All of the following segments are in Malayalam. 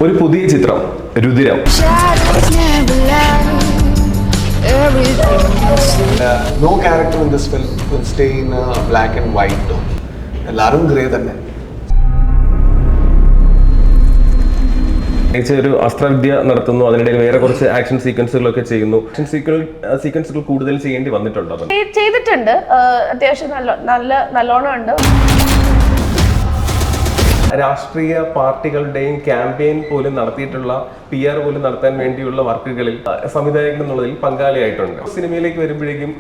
ഒരു പുതിയ ചിത്രം Rudhiram. No character in this film will stay in a black and white tone. എല്ലാരും ഗ്രേ തന്നെ. ഒരു അസ്ത്രവിദ്യ നടത്തുന്നു, അതിനിടയിൽ വേറെ കുറച്ച് ആക്ഷൻ സീക്വൻസുകളൊക്കെ ചെയ്യുന്നു. ആക്ഷൻ സീക്വൻസുകൾ കൂടുതൽ ചെയ്യേണ്ടി വന്നിട്ടുണ്ടോ? ചെയ്തിട്ടുണ്ട്, അത്യാവശ്യം നല്ലോണം ഉണ്ട്. രാഷ്ട്രീയ പാർട്ടികളുടെയും ക്യാമ്പയിൻ പോലും നടത്തിയിട്ടുള്ള PR പോലും നടത്താൻ വേണ്ടിയുള്ള വർക്കുകളിൽ സംവിധായകൻ എന്നുള്ളതിൽ പങ്കാളിയായിട്ടുണ്ട്. സിനിമയിലേക്ക് വരുമ്പോഴേക്കും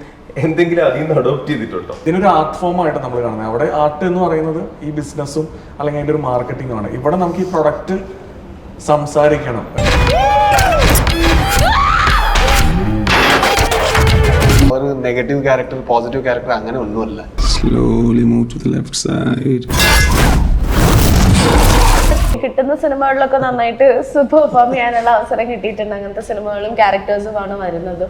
എന്തെങ്കിലും അതിൽ നിന്ന് അഡോപ്റ്റ് ചെയ്തിട്ടുണ്ടോ? ഇതിനൊരു ആർട്ട് ഫോം ആയിട്ട് നമ്മൾ കാണുന്നത്. അവിടെ ആർട്ട് എന്ന് പറയുന്നത് ഈ ബിസിനസ്സും അല്ലെങ്കിൽ അതിൻ്റെ ഒരു മാർക്കറ്റിംഗും ആണ്. ഇവിടെ നമുക്ക് ഈ പ്രൊഡക്റ്റ് സംസാരിക്കണം. ഒരു നെഗറ്റീവ് ക്യാരക്ടർ, പോസിറ്റീവ് ക്യാരക്ടർ അങ്ങനെ ഒന്നുമല്ല. Slowly move to the left side. കിട്ടുന്ന സിനിമകളിലൊക്കെ നന്നായിട്ട് പെർഫോം ചെയ്യാനുള്ള അവസരം കിട്ടിയിട്ടുണ്ട്. അങ്ങനത്തെ സിനിമകളും ക്യാരക്ടേഴ്സുമാണ് വരുന്നത്.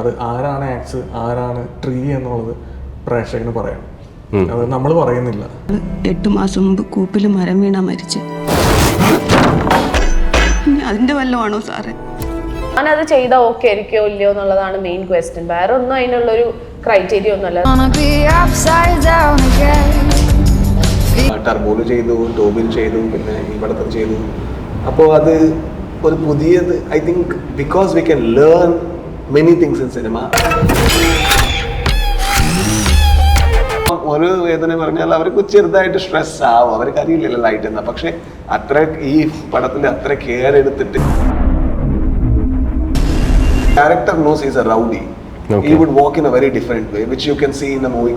അത് ആരാണ് ആക്സ്, ആരാണ് ട്രീ എന്നുള്ളത് പ്രേക്ഷകന് പറയണം. അത് നമ്മൾ പറയുന്നില്ല. 8 മാസം മുമ്പ് കൂപ്പിൽ മരം വീണ മരിച്ചു. അതിന്റെ വല്ലതാണോ സാറേ? ഞാനത് ചെയ്താൽ ഓക്കെ ആയിരിക്കോ ഇല്ലയോ എന്നുള്ളതാണ് മെയിൻ ക്വസ്റ്റ്യൻ. വേറെ ഒന്നും അതിനുള്ളൊരു ക്രൈറ്റീരിയ ഒന്നുമല്ല. ടർബോല് ചെയ്തു, ടോബിൽ ചെയ്തു, പിന്നെ ഇവിടത്തെ ചെയ്തു. അപ്പോൾ അത് ഒരു പുതിയത്, I think because we can learn many things in cinema. ഒരു വേദന പറഞ്ഞാൽ അവർക്ക് ചെറുതായിട്ട് സ്ട്രെസ് ആവും, അവർക്ക് അറിയില്ലല്ലോ ലൈറ്റ് എന്നാ. പക്ഷെ അത്ര ഈ പടത്തിൽ അത്ര കെയർ എടുത്തിട്ട് character knows he's a rowdy. Okay. He would walk in a very different way, which you can see in the movie.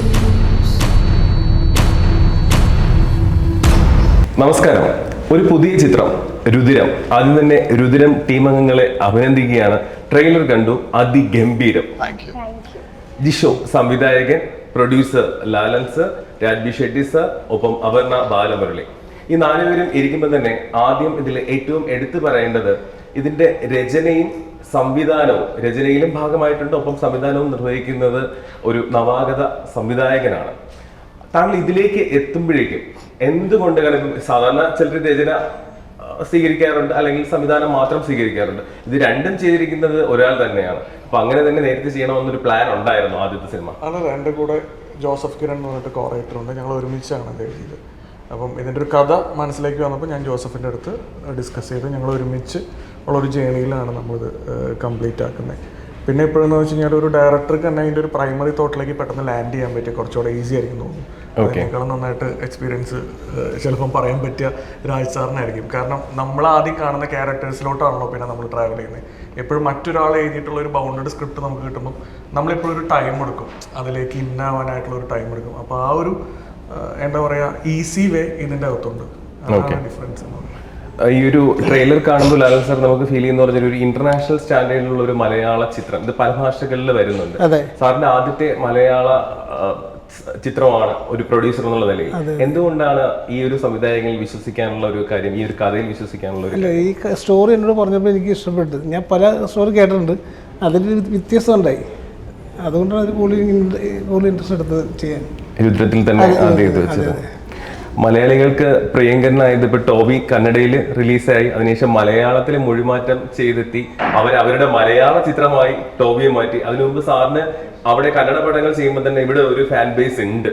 നമസ്കാരം. ഒരു പുതിയ ചിത്രം രുതിരം. ആദ്യം തന്നെ രുതിരം ടീം അംഗങ്ങളെ അഭിനന്ദിക്കുകയാണ്. ട്രെയിലർ കണ്ടു, അതിഗംഭീരം. ജിഷോ സംവിധായകൻ, producer Lalan sir, Raj B Shetty sir, ഒപ്പം അപർണ ബാലമുരളി. ഈ 4 പേരും ഇരിക്കുമ്പോൾ തന്നെ ആദ്യം ഇതിൽ ഏറ്റവും എടുത്തു പറയേണ്ടത് ഇതിന്റെ രചനയും സംവിധാനവും. രചനയിലും ഭാഗമായിട്ടുണ്ട്, ഒപ്പം സംവിധാനവും നിർവഹിക്കുന്നത് ഒരു നവാഗത സംവിധായകനാണ്. താങ്കൾ ഇതിലേക്ക് എത്തുമ്പോഴേക്കും എന്തുകൊണ്ട്, സാധാരണ ചിലർ രചന സ്വീകരിക്കാറുണ്ട്, അല്ലെങ്കിൽ സംവിധാനം മാത്രം സ്വീകരിക്കാറുണ്ട്. ഇത് രണ്ടും ചെയ്തിരിക്കുന്നത് ഒരാൾ തന്നെയാണ്. അപ്പൊ അങ്ങനെ തന്നെ നേരത്തെ ചെയ്യണമെന്നൊരു പ്ലാൻ ഉണ്ടായിരുന്നു ആദ്യത്തെ സിനിമ? അതല്ല, എൻ്റെ കൂടെ ജോസഫ് കിരൺ എന്ന് പറഞ്ഞിട്ട് കോറേറ്റർ ഉണ്ട്. ഞങ്ങൾ ഒരുമിച്ചാണ് അത് എഴുതിയത്. അപ്പം ഇതിൻ്റെ ഒരു കഥ മനസ്സിലേക്ക് വന്നപ്പോൾ ഞാൻ ജോസഫിൻ്റെ അടുത്ത് ഡിസ്കസ് ചെയ്ത് ഞങ്ങൾ ഒരുമിച്ച് ഉള്ളൊരു ജേണിയിലാണ് നമ്മളിത് കംപ്ലീറ്റ് ആക്കുന്നത്. പിന്നെ ഇപ്പോഴെന്ന് വെച്ച് കഴിഞ്ഞാൽ ഒരു ഡയറക്ടർക്ക് തന്നെ അതിൻ്റെ ഒരു പ്രൈമറി തോട്ടിലേക്ക് പെട്ടെന്ന് ലാൻഡ് ചെയ്യാൻ പറ്റിയ കുറച്ചുകൂടെ ഈസി ആയിരിക്കും തോന്നുന്നു. അതിനേക്കാളും നന്നായിട്ട് എക്സ്പീരിയൻസ് ചിലപ്പം പറയാൻ പറ്റിയ രാജ് സാറിനായിരിക്കും. കാരണം നമ്മൾ ആദ്യം കാണുന്ന ക്യാരക്ടേഴ്സിലോട്ടാണല്ലോ പിന്നെ നമ്മൾ ട്രാവൽ ചെയ്യുന്നത്. എപ്പോഴും മറ്റൊരാൾ എഴുതിയിട്ടുള്ള ഒരു ബൗണ്ടഡ് സ്ക്രിപ്റ്റ് നമുക്ക് കിട്ടുമ്പോൾ നമ്മളെപ്പോഴും ഒരു ടൈം എടുക്കും, അതിലേക്ക് ഇന്നാവാനായിട്ടുള്ള ഒരു ടൈം എടുക്കും. അപ്പോൾ ആ ഒരു എന്താ പറയുക, ഈസി വേ ഇതിൻ്റെ അകത്തുണ്ട്. അതാണ് ഡിഫറൻസ് എന്ന് പറയുന്നത്. ഈ ഒരു ട്രെയിലർ കാണുമ്പോൾ ലാലൻ സാർ നമുക്ക് ഫീൽ ചെയ്യുന്ന പറഞ്ഞാൽ ഒരു ഇന്റർനാഷണൽ സ്റ്റാൻഡേർഡിലുള്ള ഒരു മലയാള ചിത്രം. ഇത് പല ഭാഷകളിൽ വരുന്നുണ്ട്. സാറിന്റെ ആദ്യത്തെ മലയാള ചിത്രമാണ് ഒരു പ്രൊഡ്യൂസർ എന്നുള്ള നിലയിൽ. എന്തുകൊണ്ടാണ് ഈ ഒരു സംവിധായകനിൽ വിശ്വസിക്കാനുള്ള ഒരു കാര്യം, ഈ ഒരു കഥയിൽ വിശ്വസിക്കാനുള്ള ഒരു? ഈ സ്റ്റോറി എന്നോട് പറഞ്ഞപ്പോൾ എനിക്ക് ഇഷ്ടപ്പെട്ടു. ഞാൻ പല സ്റ്റോറി കേട്ടിട്ടുണ്ട്, അതിൽ വ്യത്യസ്തം ഉണ്ടായി. അതുകൊണ്ടാണ് അത് കൂടുതൽ ഇൻട്രസ്റ്റ് എടുത്തത് ചെയ്യാൻ. രുദ്രത്തിൽ തന്നെ ആദ്യം ഇത് വെച്ചത്. മലയാളികൾക്ക് പ്രിയങ്കരനായത് ഇപ്പൊ ടോബി കന്നഡയിൽ റിലീസായി, അതിനുശേഷം മലയാളത്തിൽ മൊഴിമാറ്റം ചെയ്തെത്തി അവരുടെ മലയാള ചിത്രമായി ടോബിയെ മാറ്റി. അതിനു മുമ്പ് സാറിന് അവിടെ കന്നഡ പടങ്ങൾ ചെയ്യുമ്പോൾ തന്നെ ഇവിടെ ഒരു ഫാൻ ബേസ് ഉണ്ട്.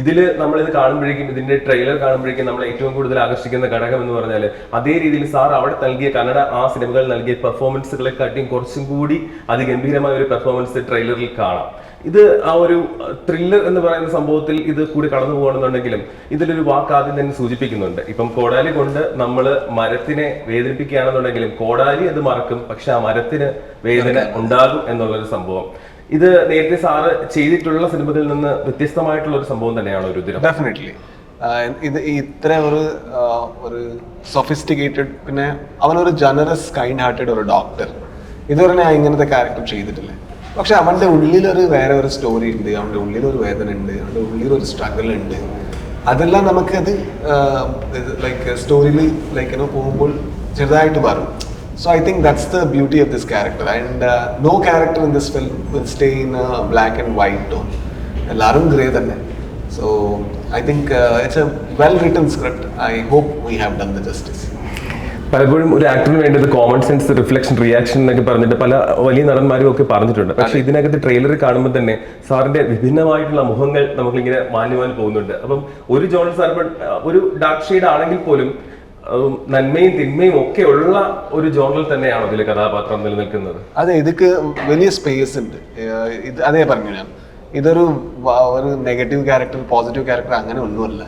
ഇതിൽ നമ്മളിത് കാണുമ്പോഴേക്കും, ഇതിന്റെ ട്രെയിലർ കാണുമ്പോഴേക്കും നമ്മൾ ഏറ്റവും കൂടുതൽ ആകർഷിക്കുന്ന ഘടകം എന്ന് പറഞ്ഞാൽ അതേ രീതിയിൽ സാർ അവിടെ നൽകിയ കന്നഡ ആ സിനിമകൾ നൽകിയ പെർഫോമൻസുകളെക്കാട്ടിയും കുറച്ചും കൂടി അതിഗംഭീരമായ ഒരു പെർഫോമൻസ് ട്രെയിലറിൽ കാണാം. ഇത് ആ ഒരു ത്രില്ലർ എന്ന് പറയുന്ന സംഭവത്തിൽ ഇത് കൂടി കടന്നു പോകണമെന്നുണ്ടെങ്കിലും ഇതിലൊരു വാക്ക് ആദ്യം തന്നെ സൂചിപ്പിക്കുന്നുണ്ട്. ഇപ്പം കോടാലി കൊണ്ട് നമ്മൾ മരത്തിനെ വേദനിപ്പിക്കുകയാണെന്നുണ്ടെങ്കിലും കോടാലി അത് മറക്കും, പക്ഷെ ആ മരത്തിന് വേദന ഉണ്ടാകും എന്നുള്ളൊരു സംഭവം. ഇത് നേരത്തെ സാറ് ചെയ്തിട്ടുള്ള സിനിമകളിൽ നിന്ന് വ്യത്യസ്തമായിട്ടുള്ള ഒരു സംഭവം തന്നെയാണ് രുതിരം. ഡെഫിനറ്റ്ലി. ഇത് ഇത്ര ഒരു സൊഫിസ്റ്റിക്കേറ്റഡ്, പിന്നെ അവനൊരു ജനറസ് കൈൻഡ് ഹാർട്ടഡ് ഒരു ഡോക്ടർ. ഇതുവരെ ഞാൻ ഇങ്ങനത്തെ ക്യാരക്ടർ ചെയ്തിട്ടില്ല. പക്ഷെ അവൻ്റെ ഉള്ളിലൊരു വേറെ ഒരു സ്റ്റോറി ഉണ്ട്, അവൻ്റെ ഉള്ളിലൊരു വേദന ഉണ്ട്, അവൻ്റെ ഉള്ളിലൊരു സ്ട്രഗിൾ ഉണ്ട്. അതെല്ലാം നമുക്കത് ലൈക്ക് സ്റ്റോറിയിൽ ലൈക്ക് പോകുമ്പോൾ ചെറുതായിട്ട് വരും. So I think that's the beauty of this character, and no character in this film will stay in a black and white tone. എല്ലാരും ഗ്രേ തന്നെ. So I think it's a well-written script. I hope we have done the justice. പലപ്പോഴും ഒരു ആക്ടറിന് വേണ്ടത് കോമൺ സെൻസ്, റിഫ്ലക്ഷൻ, റിയാക്ഷൻ എന്നൊക്കെ പറഞ്ഞിട്ട് പല വലിയ നടന്മാരും ഒക്കെ പറഞ്ഞിട്ടുണ്ട്. പക്ഷെ ഇതിനകത്ത് ട്രെയിലർ കാണുമ്പോൾ തന്നെ സാറിന്റെ വിഭിന്നമായിട്ടുള്ള മുഖങ്ങൾ നമുക്കിങ്ങനെ മാഞ്ഞു പോകുന്നുണ്ട്. അപ്പം ഒരു ജോണൽ സാർ ഒരു ഡാർക്ക് ഷെയ്ഡ് ആണെങ്കിൽ പോലും നന്മയും തിന്മയും ഒക്കെ ഉള്ള ഒരു ജോണൽ തന്നെയാണോ ഇതിലെ കഥാപാത്രം നിലനിൽക്കുന്നത്? അതെ, ഇതൊക്കെ വലിയ സ്പേസ് ഉണ്ട്. ഇത് അതേ പറഞ്ഞു ഞാൻ, ഇതൊരു നെഗറ്റീവ് ക്യാരക്ടർ, പോസിറ്റീവ് ക്യാരക്ടർ അങ്ങനെ ഒന്നുമല്ല.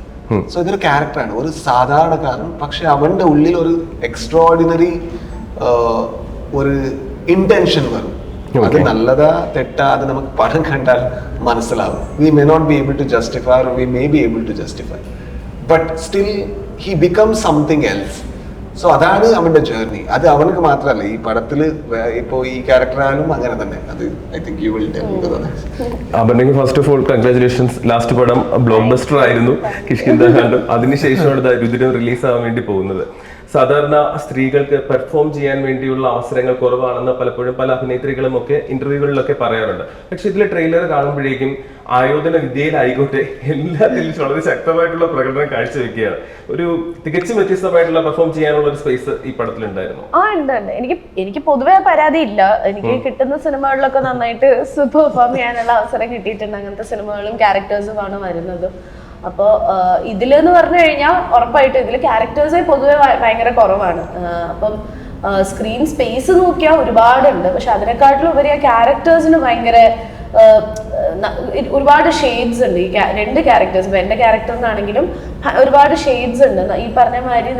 സോ ഇതൊരു ക്യാരക്ടറാണ്, ഒരു സാധാരണക്കാരൻ. പക്ഷെ അവന്റെ ഉള്ളിൽ ഒരു എക്സ്ട്രോർഡിനറി ഒരു ഇന്റൻഷൻ വരും. അത് നല്ലതാ തെറ്റാ അത് നമുക്ക് പടം കണ്ടാൽ മനസ്സിലാവും. We may not be able to justify, or we may be able to justify, but still he becomes something else. So അതാണ് അവന്റെ ജേർണി. അത് അവനക്ക് മാത്രമല്ല, ഈ പടത്തിൽ ഇപ്പോ ഈ ക്യാരക്ടറായാലും അങ്ങനെ തന്നെ. അത് I think you will tell. അപർണയ്ക്ക് first of all congratulations. Last പടം ബ്ലോക്ക് ബസ്റ്റർ ആയിരുന്നു, കിഷ്കിന്ദ കാണ്ഡം. അതിനുശേഷമാണ് രുദ്രം റിലീസ് ആവാൻ വേണ്ടി പോകുന്നത്. സാധാരണ സ്ത്രീകൾക്ക് പെർഫോം ചെയ്യാൻ വേണ്ടിയുള്ള അവസരങ്ങൾ കുറവാണെന്ന് പലപ്പോഴും പല അഭിനേത്രികളും ഒക്കെ ഇന്റർവ്യൂകളിലൊക്കെ പറയാറുണ്ട്. പക്ഷെ ഇതിലെ ട്രെയിലർ കാണുമ്പോഴേക്കും ആയോധന വിദ്യയിലായിക്കോട്ടെ എല്ലാത്തിലും വളരെ ശക്തമായിട്ടുള്ള പ്രകടനം കാഴ്ചവെക്കുകയാണ്. ഒരു തികച്ചും വ്യത്യസ്തമായിട്ടുള്ള പെർഫോം ചെയ്യാനുള്ള ഒരു സ്പേസ് ഈ പടത്തിലുണ്ടായിരുന്നു. ഉണ്ട്. എനിക്ക് പൊതുവെ പരാതി ഇല്ല. എനിക്ക് കിട്ടുന്ന സിനിമകളിലൊക്കെ നന്നായിട്ട് പെർഫോം ചെയ്യാനുള്ള അവസരം കിട്ടിയിട്ടുണ്ട്. അങ്ങനത്തെ സിനിമകളും ക്യാരക്ടേഴ്സുമാണ് വരുന്നത്. അപ്പോൾ ഇതിലെന്ന് പറഞ്ഞു കഴിഞ്ഞാൽ ഉറപ്പായിട്ടും ഇതിൽ ക്യാരക്ടേഴ്സേ പൊതുവെ ഭയങ്കര കുറവാണ്. അപ്പം സ്ക്രീൻ സ്പേസ് നോക്കിയാൽ ഒരുപാടുണ്ട്. പക്ഷെ അതിനെക്കാട്ടിലും ഉപരി ആ ക്യാരക്ടേഴ്സിന് ഭയങ്കര ഒരുപാട് ഷെയ്ഡ്സ് ഉണ്ട്. ഈ രണ്ട് ക്യാരക്ടേഴ്സ്, ഇപ്പം എൻ്റെ ക്യാരക്ടറിനാണെങ്കിലും ഒരുപാട് ഷെയ്ഡ്സ് ഉണ്ട്. ഈ പറഞ്ഞ മാതിരി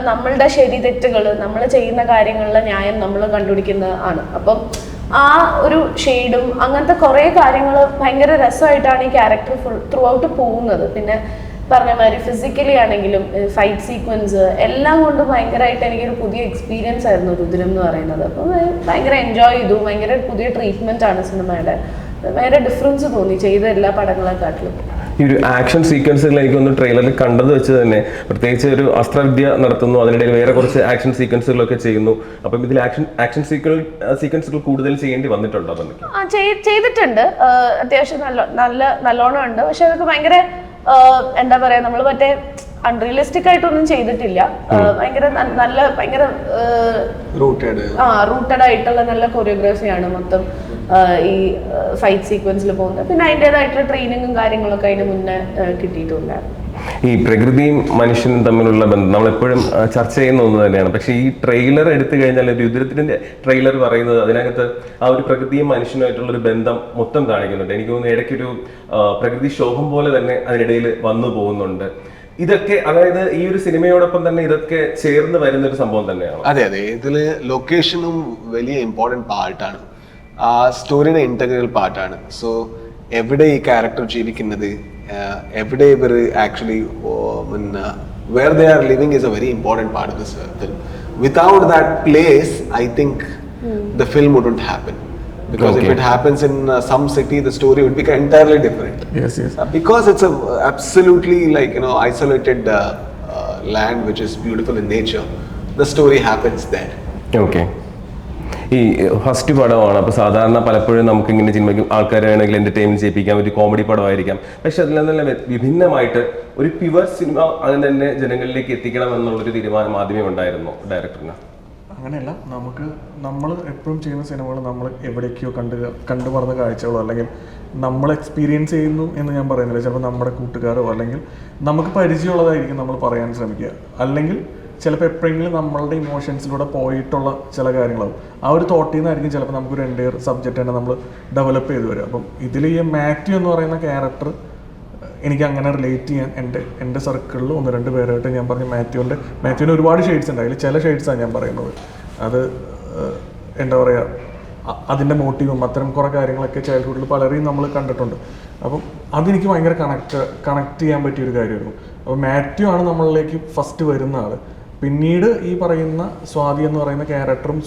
നമ്മളുടെ ശരി തെറ്റുകൾ, നമ്മൾ ചെയ്യുന്ന കാര്യങ്ങളിലെ ന്യായം നമ്മൾ കണ്ടുപിടിക്കുന്ന ആണ്. അപ്പം ആ ഒരു ഷെയ്ഡും അങ്ങനത്തെ കുറേ കാര്യങ്ങൾ ഭയങ്കര രസമായിട്ടാണ് ഈ ക്യാരക്ടർ ത്രൂ ഔട്ട് പോകുന്നത്. പിന്നെ പറഞ്ഞ മാതിരി ഫിസിക്കലി ആണെങ്കിലും ഫൈറ്റ് സീക്വൻസ് എല്ലാം കൊണ്ട് ഭയങ്കരമായിട്ട് എനിക്കൊരു പുതിയ എക്സ്പീരിയൻസ് ആയിരുന്നു രുദ്രം എന്ന് പറയുന്നത്. അപ്പം ഭയങ്കര എൻജോയ് ചെയ്തു. ഭയങ്കര പുതിയ ട്രീറ്റ്മെന്റ് ആണ് സിനിമയുടെ. ഭയങ്കര ഡിഫറൻസ് തോന്നി ചെയ്ത എല്ലാ പടങ്ങളെക്കാട്ടിലും. ഈ ഒരു ആക്ഷൻ സീക്വൻസുകൾ എനിക്കൊന്ന് ട്രെയിലറിൽ കണ്ടത് വെച്ച് തന്നെ, പ്രത്യേകിച്ച് ഒരു അസ്ത്രവിദ്യ നടത്തുന്നു, അതിനിടയിൽ വേറെ കുറച്ച് ആക്ഷൻ സീക്വൻസുകളൊക്കെ ചെയ്യുന്നു. അപ്പം ഇതിൽ ആക്ഷൻ സീക്വൻസുകൾ കൂടുതൽ ചെയ്യേണ്ടി വന്നിട്ടുണ്ടോ? ചെയ്തിട്ടുണ്ട്, അത്യാവശ്യം നല്ലോണം ഉണ്ട്. പക്ഷെ അതൊക്കെ ഭയങ്കര എന്താ പറയാ, നമ്മൾ മറ്റേ അൺറിയലിസ്റ്റിക് ആയിട്ടൊന്നും ചെയ്തിട്ടില്ല. ഭയങ്കര റൂട്ടഡ് ആയിട്ടുള്ള നല്ല കൊറിയോഗ്രാഫിയാണ് മൊത്തം ഈ ഫൈറ്റ് സീക്വൻസിൽ പോകുന്നത്. പിന്നെ അതിൻ്റെതായിട്ടുള്ള ട്രെയിനിങ്ങും കാര്യങ്ങളൊക്കെ അതിന് മുന്നേ കിട്ടിയിട്ടുണ്ടായിരുന്നു. ഈ പ്രകൃതിയും മനുഷ്യനും തമ്മിലുള്ള ബന്ധം നമ്മളെപ്പോഴും ചർച്ച ചെയ്യുന്ന ഒന്ന് തന്നെയാണ്. പക്ഷെ ഈ ട്രെയിലർ എടുത്തു കഴിഞ്ഞാൽ, രുദ്രത്തിന്റെ ട്രെയിലർ പറയുന്നത് അതിനകത്ത് ആ ഒരു പ്രകൃതിയും മനുഷ്യനുമായിട്ടുള്ള ഒരു ബന്ധം മൊത്തം കാണിക്കുന്നുണ്ട്. എനിക്ക് തോന്നുന്നു ഇടയ്ക്കൊരു പ്രകൃതി ശോഭം പോലെ തന്നെ അതിനിടയിൽ വന്നു പോകുന്നുണ്ട്. ഇതൊക്കെ അതായത് ഈ ഒരു സിനിമയോടൊപ്പം തന്നെ ഇതൊക്കെ ചേർന്ന് വരുന്ന ഒരു സംഭവം തന്നെയാണ്. അതെ, ഇതില് ലൊക്കേഷനും വലിയ ഇമ്പോർട്ടൻറ്റ് പാർട്ടാണ്. ആ സ്റ്റോറിയുടെ ഇന്റഗ്രൽ പാർട്ടാണ്. സോ എവിടെ ഈ ക്യാരക്ടർ ജീവിക്കുന്നത്, എവിടെ ഇവർ actually where they are living is a very important part of this film. Without that place, I think the film wouldn't happen. Because if it happens in some city, the story would be entirely different. Yes. Because it's a absolutely isolated land which is beautiful in nature. The story happens there. Okay. ഈ ഫസ്റ്റ് പടമാണ്. അപ്പോൾ സാധാരണ പലപ്പോഴും നമുക്കിങ്ങനെ സിനിമയ്ക്ക് ആൾക്കാരെ വേണമെങ്കിൽ എൻ്റർടൈൻമെൻറ്റ് ചെയ്യിപ്പിക്കാം, ഒരു കോമഡി പടമായിരിക്കാം. പക്ഷെ അതിൽ നിന്നെല്ലാം വിഭിന്നമായിട്ട് ഒരു പ്യുവർ സിനിമ അതിന് തന്നെ ജനങ്ങളിലേക്ക് എത്തിക്കണം എന്നുള്ളൊരു തീരുമാനം ആദ്യമേ ഉണ്ടായിരുന്നു ഡയറക്ടറിന്. അങ്ങനെയല്ല, നമ്മൾ എപ്പോഴും ചെയ്യുന്ന സിനിമകൾ നമ്മൾ എവിടേക്കോ കണ്ടു മറന്ന കാഴ്ചകളോ അല്ലെങ്കിൽ നമ്മൾ എക്സ്പീരിയൻസ് ചെയ്യുന്നു എന്ന് ഞാൻ പറയുന്നില്ല. ചിലപ്പോൾ നമ്മുടെ കൂട്ടുകാരോ അല്ലെങ്കിൽ നമുക്ക് പരിചയമുള്ളതായിരിക്കും നമ്മൾ പറയാൻ ശ്രമിക്കുക. അല്ലെങ്കിൽ ചിലപ്പോൾ എപ്പോഴെങ്കിലും നമ്മളുടെ ഇമോഷൻസിലൂടെ പോയിട്ടുള്ള ചില കാര്യങ്ങളാവും. ആ ഒരു തോട്ടിൽ നിന്നായിരിക്കും ചിലപ്പോൾ നമുക്കൊരു എൻ്റയർ സബ്ജക്റ്റ് തന്നെ നമ്മൾ ഡെവലപ്പ് ചെയ്ത് വരും. അപ്പം ഇതിൽ ഈ മാത്യു എന്ന് പറയുന്ന ക്യാരക്ടർ എനിക്ക് അങ്ങനെ റിലേറ്റ് ചെയ്യാൻ എൻ്റെ സർക്കിളിൽ 1-2 പേരായിട്ട് ഞാൻ പറഞ്ഞു. മാത്യുവിന് ഒരുപാട് ഷെയ്ഡ്സ് ഉണ്ട്. അതിൽ ചില ഷെയ്ഡ്സാണ് ഞാൻ പറയുന്നത്. അത് എന്താ പറയുക, അതിൻ്റെ മോട്ടീവും അത്തരം കുറേ കാര്യങ്ങളൊക്കെ ചൈൽഡ്ഹുഡിൽ പലരെയും നമ്മൾ കണ്ടിട്ടുണ്ട്. അപ്പം അതെനിക്ക് ഭയങ്കര കണക്ട് ചെയ്യാൻ പറ്റിയൊരു കാര്യമായിരുന്നു. അപ്പോൾ മാത്യു ആണ് നമ്മളിലേക്ക് ഫസ്റ്റ് വരുന്ന ആൾ. പിന്നീട് ഈ പറയുന്ന സ്വാതി എന്ന് പറയുന്ന ക്യാരക്ടറും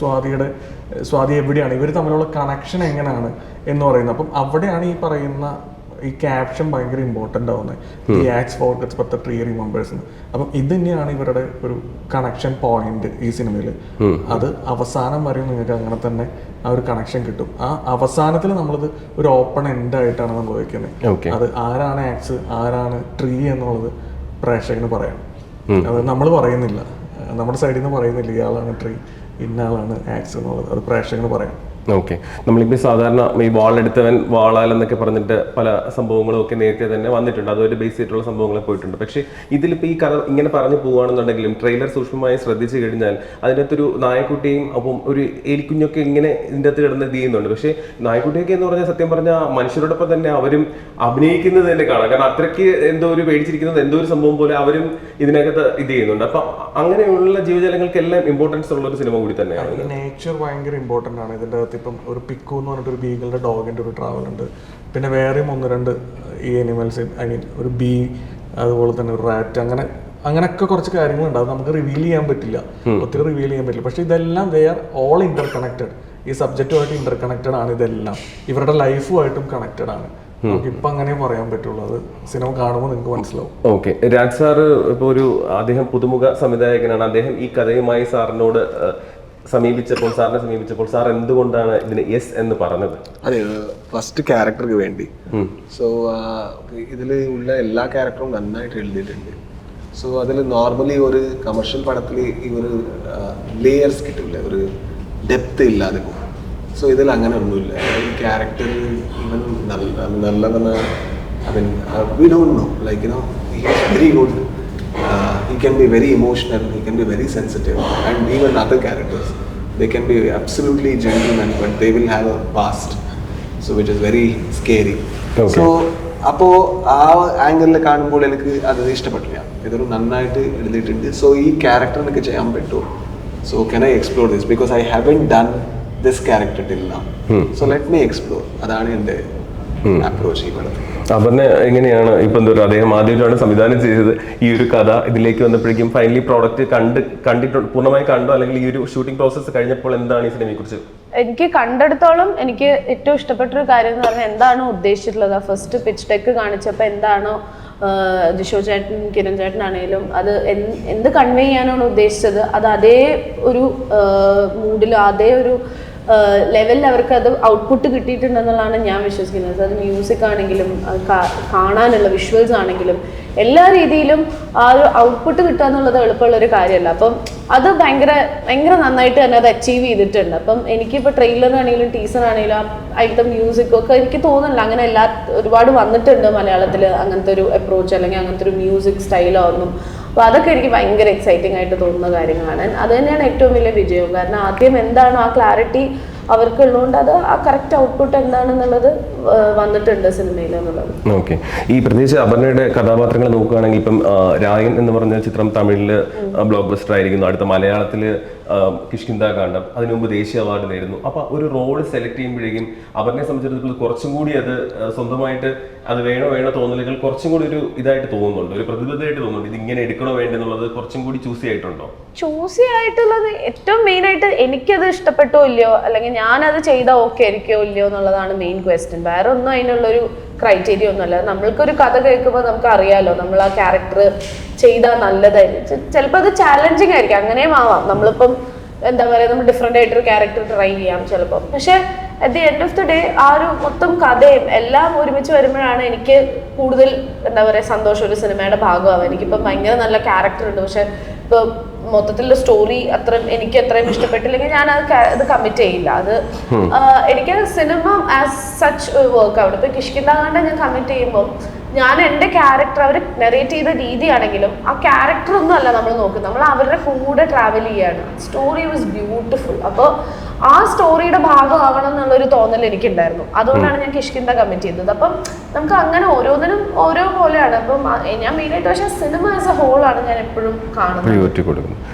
സ്വാതി എവിടെയാണ്, ഇവർ തമ്മിലുള്ള കണക്ഷൻ എങ്ങനെയാണ് എന്ന് പറയുന്നത്. അപ്പം അവിടെയാണ് ഈ പറയുന്ന ഈ ക്യാപ്ഷൻ ഭയങ്കര ഇമ്പോർട്ടൻ്റ് ആവുന്നത്, the axe forgets but the tree remembers. അപ്പം ഇത് തന്നെയാണ് ഇവരുടെ ഒരു കണക്ഷൻ പോയിന്റ് ഈ സിനിമയിൽ. അത് അവസാനം വരെ നിങ്ങൾക്ക് അങ്ങനെ തന്നെ ആ ഒരു കണക്ഷൻ കിട്ടും. ആ അവസാനത്തിൽ നമ്മളത് ഒരു ഓപ്പൺ എൻഡ് ആയിട്ടാണ് നമ്മൾ വയ്ക്കുന്നത്. അത് ആരാണ് ആക്സ് ആരാണ് ട്രീ എന്നുള്ളത് പ്രേക്ഷകന് പറയാം. അത് നമ്മൾ പറയുന്നില്ല, നമ്മുടെ സൈഡിൽ നിന്ന് പറയുന്നില്ല ഇയാളാണ് ട്രീ ഇന്നാളാണ് ആക്സ് എന്നുള്ളത്. അത് പ്രേക്ഷകന് പറയാം. ഓക്കെ, നമ്മളിപ്പോൾ സാധാരണ ഈ വാളെടുത്തവൻ വാളാലെന്നൊക്കെ പറഞ്ഞിട്ട് പല സംഭവങ്ങളും ഒക്കെ നേരത്തെ തന്നെ വന്നിട്ടുണ്ട്, അതൊരു ബേസ് ചെയ്തിട്ടുള്ള സംഭവങ്ങൾ പോയിട്ടുണ്ട്. പക്ഷേ ഇതിലിപ്പോൾ ഈ കഥ ഇങ്ങനെ പറഞ്ഞു പോവുകയാണെന്നുണ്ടെങ്കിലും ട്രെയിലർ സൂക്ഷ്മമായി ശ്രദ്ധിച്ചു കഴിഞ്ഞാൽ അതിനകത്തൊരു നായക്കുട്ടിയും അപ്പം ഒരു എലിക്കുഞ്ഞൊക്കെ ഇങ്ങനെ ഇതിൻ്റെ അകത്ത് കിടന്ന് ഇത് ചെയ്യുന്നുണ്ട്. പക്ഷേ നായക്കുട്ടിയൊക്കെ എന്ന് പറഞ്ഞാൽ സത്യം പറഞ്ഞാൽ മനുഷ്യരോടൊപ്പം തന്നെ അവരും അഭിനയിക്കുന്നത് തന്നെ കാണാം. കാരണം അത്രയ്ക്ക് എന്തോ ഒരു പേടിച്ചിരിക്കുന്നത് എന്തോ ഒരു സംഭവം പോലെ അവരും ഇതിനകത്ത് ഇത് ചെയ്യുന്നുണ്ട്. അപ്പം അങ്ങനെയുള്ള ജീവജാലങ്ങൾക്കെല്ലാം ഇമ്പോർട്ടൻസ് ഉള്ള ഒരു സിനിമ കൂടി തന്നെയാണ്. നേച്ചർ ഭയങ്കര ഇമ്പോർട്ടൻ്റ് ആണ് ഇതിൻ്റെ അകത്ത്. ഇപ്പം ഒരു പിക്കു എന്ന് പറഞ്ഞിട്ട് ഒരു ബീഗിളുടെ ഡോഗിൻ്റെ ഒരു ട്രാവൽ ഉണ്ട്. പിന്നെ വേറെയും 1-2 ഈ അനിമൽസ്, ഐ മീൻ ഒരു ബീ, അതുപോലെ തന്നെ ഒരു റാറ്റ്, അങ്ങനെയൊക്കെ കുറച്ച് കാര്യങ്ങളുണ്ട്. അത് നമുക്ക് റിവീൽ ചെയ്യാൻ പറ്റില്ല, ഒത്തിരി റിവീൽ ചെയ്യാൻ പറ്റില്ല. പക്ഷെ ഇതെല്ലാം they are all Inter connected. ഈ സബ്ജക്റ്റുമായിട്ട് ഇന്റർ കണക്റ്റഡ് ആണ് ഇതെല്ലാം. ഇവരുടെ ലൈഫുമായിട്ടും കണക്റ്റഡ് ആണ്. നമുക്ക് ഇപ്പം അങ്ങനെ പറയാൻ പറ്റുള്ളൂ. അത് സിനിമ കാണുമ്പോൾ നിങ്ങൾക്ക് മനസ്സിലാവും. ഓക്കെ, രാജ് സാറ് ഇപ്പോൾ അദ്ദേഹം പുതുമുഖ സംവിധായകനാണ്. അദ്ദേഹം ഈ കഥയുമായി സാറിനെ സമീപിച്ചപ്പോൾ സാർ എന്തുകൊണ്ടാണ് ഇതിന് യെസ് എന്ന് പറഞ്ഞത്? അതെ, ഫസ്റ്റ് ക്യാരക്ടർക്ക് വേണ്ടി. സോ ഇതിൽ ഉള്ള എല്ലാ ക്യാരക്ടറും നന്നായിട്ട് എഴുതിയിട്ടുണ്ട്. സോ അതിൽ നോർമലി ഒരു കമേഴ്ഷ്യൽ പടത്തിൽ ഈ ഒരു ലേയേഴ്സ് കിട്ടില്ല, ഒരു ഡെപ്ത് ഇല്ലാതെ പോകും. സോ ഇതിൽ അങ്ങനെ ഒന്നുമില്ല. ഈ ക്യാരക്ടർ ഇവൻ നല്ലതെന്ന് we don't know, like he is very good. He can be very emotional, he can be very sensitive, and even other characters, they can be absolutely gentlemen, but they will have a past, so which is very scary. So അപ്പോൾ ആ ആംഗിളിൽ കാണുമ്പോൾ എനിക്ക് അത് ഇഷ്ടപ്പെട്ടില്ല. ഇതൊരു നന്നായിട്ട് എഴുതിയിട്ടുണ്ട്. സോ ഈ ക്യാരക്ടർ എനിക്ക് ചെയ്യാൻ പറ്റുമോ? So can I explore this, because I haven't done this character till now. So let me explore. അതാണ് എൻ്റെ അപ്രോച്ച് ഈ പടത്തിൽ. അവന് എങ്ങനെയാണ് ഇപ്പം അദ്ദേഹം ആദ്യമായിട്ടാണ് സംവിധാനം ചെയ്തത് ഈ ഒരു കഥ ഇതിലേക്ക് വന്നപ്പോഴേക്കും ഫൈനലി പ്രോഡക്റ്റ് കണ്ടിട്ടുണ്ട്, പൂർണ്ണമായി കണ്ടോ, അല്ലെങ്കിൽ ഈ ഒരു ഷൂട്ടിംഗ് പ്രോസസ്സ് കഴിഞ്ഞപ്പോൾ എന്താണ് ഈ സിനിമയെ കുറിച്ച്? എനിക്ക് കണ്ടെടുത്തോളം എനിക്ക് ഏറ്റവും ഇഷ്ടപ്പെട്ടൊരു കാര്യം എന്ന് പറഞ്ഞാൽ എന്താണ് ഉദ്ദേശിച്ചിട്ടുള്ളത്. ഫസ്റ്റ് പിച്ച് ഡെക്ക് കാണിച്ചപ്പോൾ എന്താണോ ജിഷോ ചേട്ടൻ കിരൺ ചേട്ടനാണേലും അത് എന്ത് കൺവേ ചെയ്യാനാണ് ഉദ്ദേശിച്ചത് അത് അതേ ഒരു മൂഡിൽ അതേ ഒരു ലെവലിൽ അവർക്ക് അത് ഔട്ട്പുട്ട് കിട്ടിയിട്ടുണ്ടെന്നുള്ളതാണ് ഞാൻ വിശ്വസിക്കുന്നത്. അത് മ്യൂസിക് ആണെങ്കിലും കാണാനുള്ള വിഷ്വൽസ് ആണെങ്കിലും എല്ലാ രീതിയിലും ആ ഒരു ഔട്ട്പുട്ട് കിട്ടുക എന്നുള്ളത് എളുപ്പമുള്ളൊരു കാര്യമല്ല. അപ്പം അത് ഭയങ്കര നന്നായിട്ട് തന്നെ അത് അച്ചീവ് ചെയ്തിട്ടുണ്ട്. അപ്പം എനിക്കിപ്പോൾ ട്രെയിലറാണെങ്കിലും ടീസറാണെങ്കിലും അതിലത്തെ മ്യൂസിക്കൊക്കെ എനിക്ക് തോന്നുന്നില്ല അങ്ങനെ ഒരുപാട് വന്നിട്ടുണ്ട് മലയാളത്തിൽ അങ്ങനത്തെ ഒരു അപ്രോച്ച് അല്ലെങ്കിൽ അങ്ങനത്തെ ഒരു മ്യൂസിക് സ്റ്റൈലോ ഒന്നും. അപ്പോൾ അതൊക്കെ എനിക്ക് ഭയങ്കര എക്സൈറ്റിംഗ് ആയിട്ട് തോന്നുന്ന കാര്യങ്ങളാണ്. അത് തന്നെയാണ് ഏറ്റവും വലിയ വിജയം. കാരണം ആദ്യം എന്താണോ ആ ക്ലാരിറ്റി അവർക്കുള്ളതുകൊണ്ട് അത് ആ കറക്റ്റ് ഔട്ട്പുട്ട് എന്താണെന്നുള്ളത് വന്നിട്ടുണ്ട് സിനിമയിൽ എന്നുള്ളത്. ഓക്കെ, ഈ പ്രത്യേകിച്ച് അപർണയുടെ കഥാപാത്രങ്ങൾ നോക്കുകയാണെങ്കിൽ ഇപ്പം രായൻ എന്ന് പറഞ്ഞ ചിത്രം തമിഴിൽ ബ്ലോക്ക് ബസ്റ്റർ ആയിരിക്കുന്നു. അടുത്ത മലയാളത്തിൽ കിഷ്കിന്ധാകാന്ഡം, അതിനു മുമ്പ് ദേശീയ അവാർഡ് നേടുന്നു. അപ്പോൾ ഒരു റോൾ സെലക്ട് ചെയ്യുമ്പോഴേക്കും അപർണയെ സംബന്ധിച്ചിടത്തോളം കുറച്ചും കൂടി അത് സ്വന്തമായിട്ട് അത് വേണോ തോന്നലുകൾ കുറച്ചും കൂടി ഒരു ഇതായിട്ട് തോന്നുന്നുണ്ട്, ഒരു പ്രതിബദ്ധമായിട്ട് തോന്നുന്നുണ്ട്. ഇത് ഇങ്ങനെ എടുക്കണോ വേണ്ടെന്നുള്ളത് കുറച്ചും കൂടി ചൂസി ആയിട്ടുണ്ടോ? ചൂസി ആയിട്ടുള്ളത് ഏറ്റവും മെയിൻ ആയിട്ട് എനിക്കത് ഇഷ്ടപ്പെട്ടോ ഇല്ലയോ അല്ലെങ്കിൽ ഞാനത് ചെയ്താൽ ഓക്കെ ആയിരിക്കോ ഇല്ലയോ എന്നുള്ളതാണ് മെയിൻ ക്വസ്റ്റ്യൻ. വേറെ ഒന്നും അതിനുള്ളൊരു ക്രൈറ്റീരിയ ഒന്നുമല്ല. നമ്മൾക്കൊരു കഥ കേൾക്കുമ്പോൾ നമുക്ക് അറിയാലോ നമ്മൾ ആ ക്യാരക്ടർ ചെയ്താൽ നല്ലതായിരിക്കും. ചിലപ്പോൾ അത് ചാലഞ്ചിങ് ആയിരിക്കും, അങ്ങനെയും ആവാം. നമ്മളിപ്പം എന്താ പറയുക, നമ്മൾ ഡിഫറെൻ്റ് ആയിട്ടൊരു ക്യാരക്ടർ ട്രൈ ചെയ്യാം ചിലപ്പം. പക്ഷെ at the end of the day ആ ഒരു മൊത്തം കഥയും എല്ലാം ഒരുമിച്ച് വരുമ്പോഴാണ് എനിക്ക് കൂടുതൽ എന്താ പറയുക സന്തോഷം ഒരു സിനിമയുടെ ഭാഗമാവും. എനിക്കിപ്പം ഭയങ്കര നല്ല ക്യാരക്ടർ ഉണ്ട്, പക്ഷെ ഇപ്പോൾ മൊത്തത്തിലുള്ള സ്റ്റോറി എനിക്ക് അത്രയും ഇഷ്ടപ്പെട്ടില്ലെങ്കിൽ ഞാൻ അത് കമ്മിറ്റ് ചെയ്യില്ല. അത് എനിക്ക് സിനിമ ആസ് സച്ച് വർക്ക് ആവും. ഇപ്പൊ കിഷ്കിന്ധാകാന്ഡം ഞാൻ കമ്മിറ്റ് ചെയ്യുമ്പോൾ ഞാൻ എൻ്റെ ക്യാരക്ടർ അവർ നെറേറ്റ് ചെയ്ത രീതിയാണെങ്കിലും ആ ക്യാരക്ടർ ഒന്നും അല്ല നമ്മൾ നോക്കുന്നത്, നമ്മൾ അവരുടെ കൂടെ ട്രാവൽ ചെയ്യാണ്. Story was beautiful. അപ്പോൾ ആ സ്റ്റോറിയുടെ ഭാഗമാവണം എന്നുള്ളൊരു തോന്നൽ എനിക്കുണ്ടായിരുന്നു. അതുകൊണ്ടാണ് ഞാൻ കിഷ്കിന്ധ കമ്മിറ്റ് ചെയ്തത്. അപ്പം നമുക്ക് അങ്ങനെ ഓരോന്നിനും ഓരോ പോലെയാണ്. അപ്പം ഞാൻ മെയിനായിട്ട് പക്ഷേ സിനിമ ആസ് എ ഹോളാണ് ഞാൻ എപ്പോഴും കാണുന്നത്.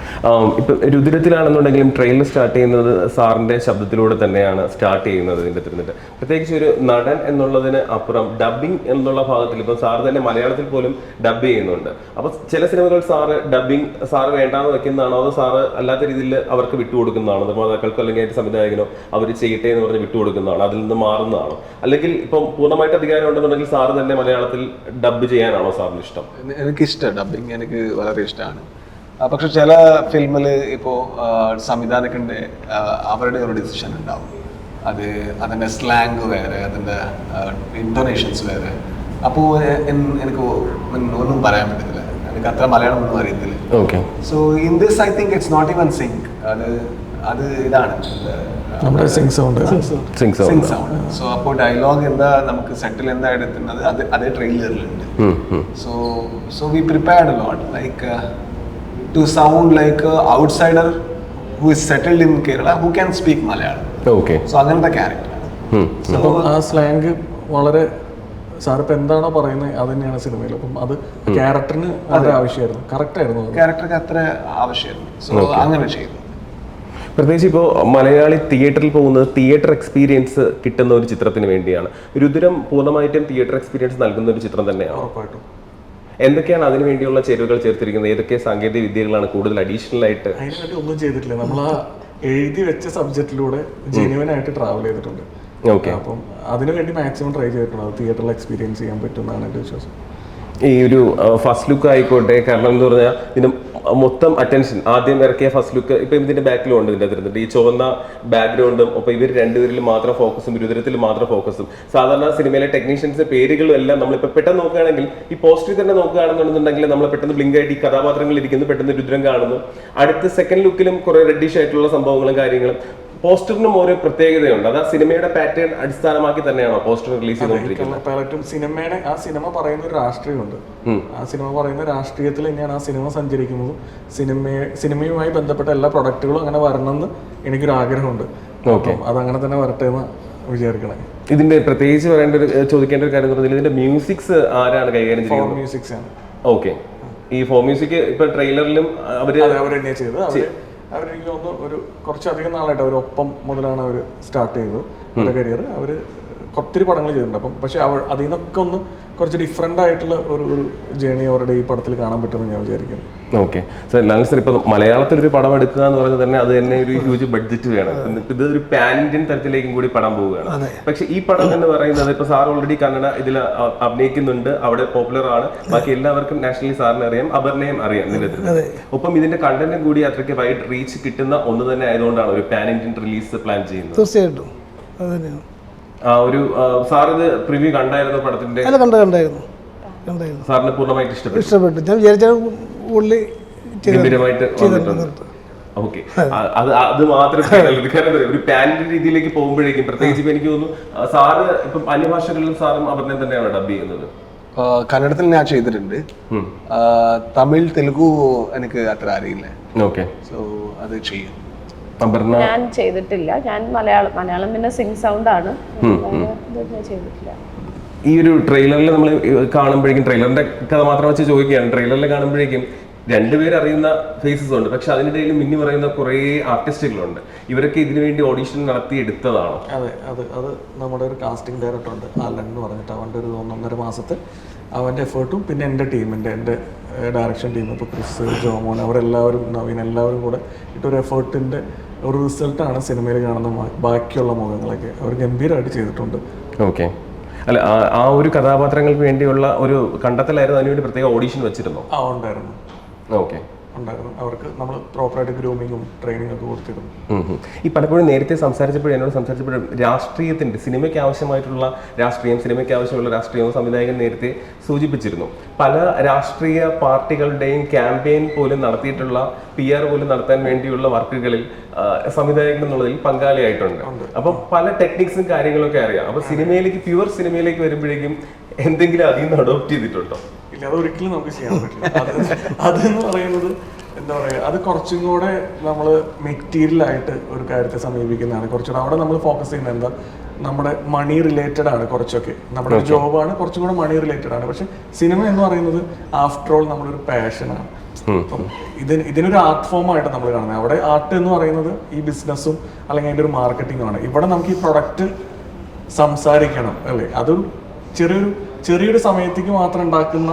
ഇപ്പൊ രുദ്രത്തിലാണെന്നുണ്ടെങ്കിലും ട്രെയിലർ സ്റ്റാർട്ട് ചെയ്യുന്നത് സാറിന്റെ ശബ്ദത്തിലൂടെ തന്നെയാണ് സ്റ്റാർട്ട് ചെയ്യുന്നത്. ഇതിന്റെ തിരുന്നിട്ട് പ്രത്യേകിച്ച് ഒരു നടൻ എന്നുള്ളതിന് അപ്പുറം ഡബിങ് എന്നുള്ള ഭാഗത്തിൽ ഇപ്പൊ സാർ തന്നെ മലയാളത്തിൽ പോലും ഡബ് ചെയ്യുന്നുണ്ട്. അപ്പൊ ചില സിനിമകൾ സാറ് ഡബിങ് സാറ് വേണ്ടാന്ന് വെക്കുന്നതാണോ അതോ സാറ് അല്ലാത്ത രീതിയിൽ അവർക്ക് വിട്ടുകൊടുക്കുന്നതാണോ നിർമ്മാതാക്കൾക്കോ അല്ലെങ്കിൽ സംവിധായകനോ അവർ ചെയ്യട്ടെ എന്ന് പറഞ്ഞ് വിട്ടുകൊടുക്കുന്നതാണോ, അതിൽ നിന്ന് മാറുന്നതാണോ, അല്ലെങ്കിൽ ഇപ്പം പൂർണ്ണമായിട്ട് അധികാരം ഉണ്ടെന്നുണ്ടെങ്കിൽ സാറ് തന്നെ മലയാളത്തിൽ ഡബ് ചെയ്യാനാണോ സാറിന് ഇഷ്ടം? എനിക്കിഷ്ടമാണ് ഡബിങ്, എനിക്ക് വളരെ ഇഷ്ടമാണ്. പക്ഷെ ചില ഫിലിമിൽ ഇപ്പോൾ സംവിധാനത്തിൻ്റെ അവരുടെ ഒരു ഡിസിഷൻ ഉണ്ടാവും. അതിൻ്റെ സ്ലാങ് വേറെ, അതിൻ്റെ ഇൻറ്റോനേഷൻസ് വേറെ. അപ്പോൾ എനിക്ക് ഒന്നും പറയാൻ പറ്റത്തില്ല, എനിക്ക് അത്ര മലയാളം ഒന്നും അറിയത്തില്ല. Okay. So in this I think it's not even sync. അത് ഇതാണ് നമ്മുടെ sync sound. Sync sound. So അപ്പോൾ ഡയലോഗ് എന്താ നമുക്ക് സെറ്റിൽ എന്താ എടുക്കുന്നത് അതേ ട്രെയിലറിലുണ്ട്. So we prepared a lot like to sound like outsider who is settled in Kerala who can speak Malayalam. Okay. So അങ്ങനത്തെ ക്യാരക്ടർ. അപ്പം ആ സ്ലാങ് വളരെ സാറിപ്പോൾ എന്താണോ പറയുന്നത് അത് തന്നെയാണ് സിനിമയിൽ. അപ്പം അത് ക്യാരക്ടറിന് വളരെ ആവശ്യമായിരുന്നു, കറക്റ്റ് ആയിരുന്നു, ക്യാരക്ടർക്ക് അത്ര ആവശ്യമായിരുന്നു. സോ അങ്ങനെ ചെയ്തു. പ്രത്യേകിച്ച് ഇപ്പോൾ മലയാളി തിയേറ്ററിൽ പോകുന്നത് തിയേറ്റർ എക്സ്പീരിയൻസ് കിട്ടുന്ന ഒരു ചിത്രത്തിന് വേണ്ടിയാണ്. രുദ്രം പൂർണ്ണമായിട്ടും തിയേറ്റർ എക്സ്പീരിയൻസ് നൽകുന്ന ഒരു ചിത്രം തന്നെയാണ്. ഉറപ്പായിട്ടും. എന്തൊക്കെയാണ് അതിനു വേണ്ടിയുള്ള ചേരുവകൾ ചേർത്തിരിക്കുന്നത്? ഏതൊക്കെ സാങ്കേതിക വിദ്യകളാണ് കൂടുതൽ അഡീഷണൽ ആയിട്ട്? അതിനുവേണ്ടി ഒന്നും ചെയ്തിട്ടില്ല. നമ്മൾ ആ എഴുതി വെച്ച സബ്ജക്റ്റിലൂടെ ജെന്യുവൻ ആയിട്ട് ട്രാവൽ ചെയ്തിട്ടുണ്ട്. ഓക്കെ. അപ്പം അതിനുവേണ്ടി മാക്സിമം ട്രൈ ചെയ്തിട്ടുണ്ട്. അത് തിയേറ്ററിൽ എക്സ്പീരിയൻസ് ചെയ്യാൻ പറ്റുമെന്നാണ് എൻ്റെ വിശ്വാസം. ഈ ഒരു ഫസ്റ്റ് ലുക്ക് ആയിക്കോട്ടെ, കാരണം എന്ന് പറഞ്ഞാൽ ഇതിന് മൊത്തം അറ്റൻഷൻ ആദ്യം ഇറക്കിയ ഫസ്റ്റ് ലുക്ക് ഇപ്പം ഇതിന്റെ ബാക്കിലും ഉണ്ട്. ഇതിൻ്റെ അതിരുന്നുണ്ട് ഈ ചുവന്ന ബാക്ക്ഗ്രൗണ്ടും. അപ്പോൾ ഇവർ രണ്ടുപേരിൽ മാത്രം ഫോക്കസും രുദ്രത്തിൽ മാത്രം ഫോക്കസും. സാധാരണ സിനിമയിലെ ടെക്നീഷ്യൻസ് പേരുകളും എല്ലാം നമ്മളിപ്പോൾ പെട്ടെന്ന് നോക്കുകയാണെങ്കിൽ ഈ പോസ്റ്ററിൽ തന്നെ നോക്കുകയാണെന്നുണ്ടെങ്കിൽ നമ്മൾ പെട്ടെന്ന് ബ്ലിങ്ക് ആയിട്ട് ഈ കഥാപാത്രങ്ങൾ ഇരിക്കുന്നു, പെട്ടെന്ന് രുദ്രം കാണുന്നു. അടുത്ത സെക്കൻഡ് ലുക്കിലും കുറെ റെഡിഷ് ആയിട്ടുള്ള സംഭവങ്ങളും കാര്യങ്ങളും. പോസ്റ്ററിനും ഓരോ പ്രത്യേകതയുണ്ട്. അത് ആ സിനിമയുടെ പാറ്റേൺ അടിസ്ഥാനമാക്കി തന്നെയാണോ പോസ്റ്റർ റിലീസ് ചെയ്തുകൊണ്ടിരിക്കുന്നത്? സിനിമയുടെ ആ സിനിമ പറയുന്ന ഒരു രാഷ്ട്രീയമുണ്ട്. ആ സിനിമ പറയുന്ന രാഷ്ട്രീയത്തിൽ തന്നെയാണ് ആ സിനിമ സഞ്ചരിക്കുന്നത്. സിനിമയുമായി ബന്ധപ്പെട്ട എല്ലാ പ്രൊഡക്റ്റുകളും അങ്ങനെ വരണമെന്ന് എനിക്കൊരു ആഗ്രഹമുണ്ട്. അതങ്ങനെ തന്നെ വരട്ടെ എന്ന് വിചാരിക്കണേ. ഇതിന്റെ പ്രത്യേകിച്ച് ചോദിക്കേണ്ട ഒരു കാര്യം എന്ന് പറഞ്ഞാൽ ഇതിന്റെ മ്യൂസിക്സ് ആരാണ് കൈകാര്യം ചെയ്യുന്നത്? മ്യൂസിക്സ് ആണ്. ഓക്കെ. ഈ ഫോർ മ്യൂസിക് ഇപ്പൊ ട്രെയിലറിലും അവർ തന്നെയാണ് ചെയ്തത്. അവരെനിക്ക് തോന്നുന്നു ഒരു കുറച്ചധികം നാളായിട്ട് അവർ ഒപ്പം മുതലാണ് അവർ സ്റ്റാർട്ട് ചെയ്തത് അവരുടെ കരിയർ. അവർ ഒത്തിരി പടങ്ങൾ ചെയ്തിട്ടുണ്ട്. അപ്പം പക്ഷെ അതിൽ നിന്നൊക്കെ ഒന്ന് കുറച്ച് ഡിഫറെൻ്റ് ആയിട്ടുള്ള ഒരു ജേണി അവരുടെ ഈ പടത്തിൽ കാണാൻ പറ്റുമെന്ന് ഞാൻ വിചാരിക്കുന്നു. ഓക്കെ. സർ, ലാൽ സർ, ഇപ്പം മലയാളത്തിലൊരു പടം എടുക്കുക എന്ന് പറഞ്ഞാൽ തന്നെ അത് തന്നെ ഒരു ഹ്യൂജ് ബഡ്ജറ്റ് വേണം. ഇത് ഒരു പാൻ ഇന്ത്യൻ തരത്തിലേക്കും കൂടി പടം പോവുകയാണ്. പക്ഷെ ഈ പടം എന്ന് പറയുന്നത് ഇപ്പൊ സാർ ഓൾറെഡി കന്നഡ ഇതിൽ അഭിനയിക്കുന്നുണ്ട്, അവിടെ പോപ്പുലർ ആണ്, ബാക്കി എല്ലാവർക്കും നാഷണലി സാറിനെ അറിയാം, അപർണയും അറിയാം ഇതിന്റെ. ഒപ്പം ഇതിന്റെ കണ്ടന്റും കൂടി അത്രയ്ക്ക് വൈഡ് റീച്ച് കിട്ടുന്ന ഒന്ന് തന്നെ ആയതുകൊണ്ടാണ് ഒരു പാൻ ഇന്ത്യൻ റിലീസ് പ്ലാൻ ചെയ്യുന്നത്. തീർച്ചയായിട്ടും അത് തന്നെയാണ്. ഒരു സാർ ഇത് പ്രിവ്യൂ കണ്ടായിരുന്നു പടത്തിന്റെ? കണ്ടായിരുന്നു. സാറിന് പൂർണ്ണമായിട്ട് ഇഷ്ടപ്പെട്ടു. ഞാൻ വിചാരിച്ച ഗംഭീരമായിട്ട് വന്നിട്ടുണ്ട്. ഓക്കെ. അത് മാത്രമേ ഒരു പാനിന്റെ രീതിയിലേക്ക് പോകുമ്പോഴേക്കും പ്രത്യേകിച്ച് എനിക്ക് തോന്നുന്നു സാറ് ഇപ്പം അന്യഭാഷകളിലും സാറും അപർണയും തന്നെയാണ് ഡബ് ചെയ്യുന്നത്. കന്നഡത്തിൽ ഞാൻ ചെയ്തിട്ടുണ്ട്. തമിഴ് തെലുഗു എനിക്ക് അത്ര അറിയില്ല. ഓക്കെ. സോ അത് ചെയ്യും. ഞാൻ ചെയ്തിട്ടില്ല. ഞാൻ മലയാളം പിന്നെ സിംഗ് സൗണ്ട് ആണ്. ചെയ്തിട്ടില്ല. ഈ ഒരു ട്രെയിലറിൽ നമ്മൾ കാണുമ്പോഴേക്കും, ട്രെയിലറിന്റെ കഥ മാത്രം വെച്ച് ചോദിക്കുകയാണ്, ട്രെയിലറിൽ കാണുമ്പോഴേക്കും രണ്ടുപേരും അറിയുന്ന ഫേസസ് ഉണ്ട്, പക്ഷെ അതിനിടയിൽ മിന്നി പറയുന്ന കുറേ ആർട്ടിസ്റ്റുകളുണ്ട്. ഇവരൊക്കെ ഇതിനു വേണ്ടി ഓഡീഷൻ നടത്തി എടുത്തതാണോ? അതെ, അത് നമ്മുടെ ഒരു കാസ്റ്റിംഗ് ഡയറക്ടർ ഉണ്ട്, അലൻ എന്ന് പറഞ്ഞിട്ട്. അവൻ്റെ ഒരു 1.5 മാസത്തെ അവൻ്റെ എഫേർട്ടും പിന്നെ എൻ്റെ ടീമിൻ്റെ എൻ്റെ ഡയറക്ഷൻ ടീം, ഇപ്പോൾ ക്രിസ്, ജോമോൻ, അവരെല്ലാവരും, നവീൻ, എല്ലാവരും കൂടെ ഇട്ടൊരു എഫേർട്ടിൻ്റെ ഒരു റിസൾട്ടാണ് സിനിമയിൽ കാണുന്ന ബാക്കിയുള്ള മുഖങ്ങളൊക്കെ. അവർ ഗംഭീരമായിട്ട് ചെയ്തിട്ടുണ്ട്. ഓക്കെ. അല്ല, ആ ഒരു കഥാപാത്രങ്ങൾക്ക് വേണ്ടിയുള്ള ഒരു കണ്ടെത്തലായിരുന്നു, അതിനുവേണ്ടി പ്രത്യേക ഓഡീഷൻ വെച്ചിരുന്നോ? ഉണ്ടായിരുന്നു. ഓക്കെ. ഉണ്ടായിരുന്നു. അവർക്ക് നമ്മൾ പ്രോപ്പറായിട്ട് ഗ്രൂമിങ്ങും ട്രെയിനിങ് ഒക്കെ കൊടുത്തിരുന്നു. ഈ പലപ്പോഴും നേരത്തെ എന്നോട് സംസാരിച്ചപ്പോഴും രാഷ്ട്രീയത്തിൻ്റെ, സിനിമയ്ക്ക് ആവശ്യമായിട്ടുള്ള രാഷ്ട്രീയം, സിനിമയ്ക്ക് ആവശ്യമുള്ള രാഷ്ട്രീയവും സംവിധായകൻ നേരത്തെ സൂചിപ്പിച്ചിരുന്നു. പല രാഷ്ട്രീയ പാർട്ടികളുടെയും ക്യാമ്പയിൻ പോലും നടത്തിയിട്ടുള്ള, PR പോലും നടത്താൻ വേണ്ടിയുള്ള വർക്കുകളിൽ സംവിധായകൻ എന്നുള്ളതിൽ പങ്കാളിയായിട്ടുണ്ട്. അപ്പൊ പല ടെക്നിക്സും കാര്യങ്ങളൊക്കെ അറിയാം. അപ്പൊ സിനിമയിലേക്ക്, പ്യുവർ സിനിമയിലേക്ക് വരുമ്പോഴേക്കും എന്തെങ്കിലും അതിൽ നിന്ന് അഡോപ്റ്റ് ചെയ്തിട്ടുണ്ടോ? ഇല്ല, അതൊരിക്കലും നമുക്ക് ചെയ്യാൻ പറ്റില്ല. അതെന്ന് പറയുന്നത് എന്താ പറയുക, അത് കുറച്ചും കൂടെ നമ്മൾ മെറ്റീരിയലായിട്ട് ഒരു കാര്യത്തെ സമീപിക്കുന്നതാണ്. കുറച്ചുകൂടെ അവിടെ നമ്മൾ ഫോക്കസ് ചെയ്യുന്നത് എന്താ, നമ്മുടെ മണി റിലേറ്റഡ് ആണ്. കുറച്ചൊക്കെ നമ്മുടെ ജോബാണ്, കുറച്ചും കൂടെ മണി റിലേറ്റഡ് ആണ്. പക്ഷെ സിനിമ എന്ന് പറയുന്നത് ആഫ്റ്റർ ഓൾ നമ്മളൊരു പാഷനാണ്. അപ്പം ഇതിനൊരു ആർട്ട് ഫോമായിട്ട് നമ്മൾ കാണുന്നത്. അവിടെ ആർട്ട് എന്ന് പറയുന്നത് ഈ ബിസിനസ്സും അല്ലെങ്കിൽ അതിൻ്റെ ഒരു മാർക്കറ്റിംഗും ആണ്. ഇവിടെ നമുക്ക് ഈ പ്രൊഡക്റ്റ് സംസാരിക്കണം അല്ലേ, അതും ചെറിയൊരു സമയത്തേക്ക് മാത്രം ഉണ്ടാക്കുന്ന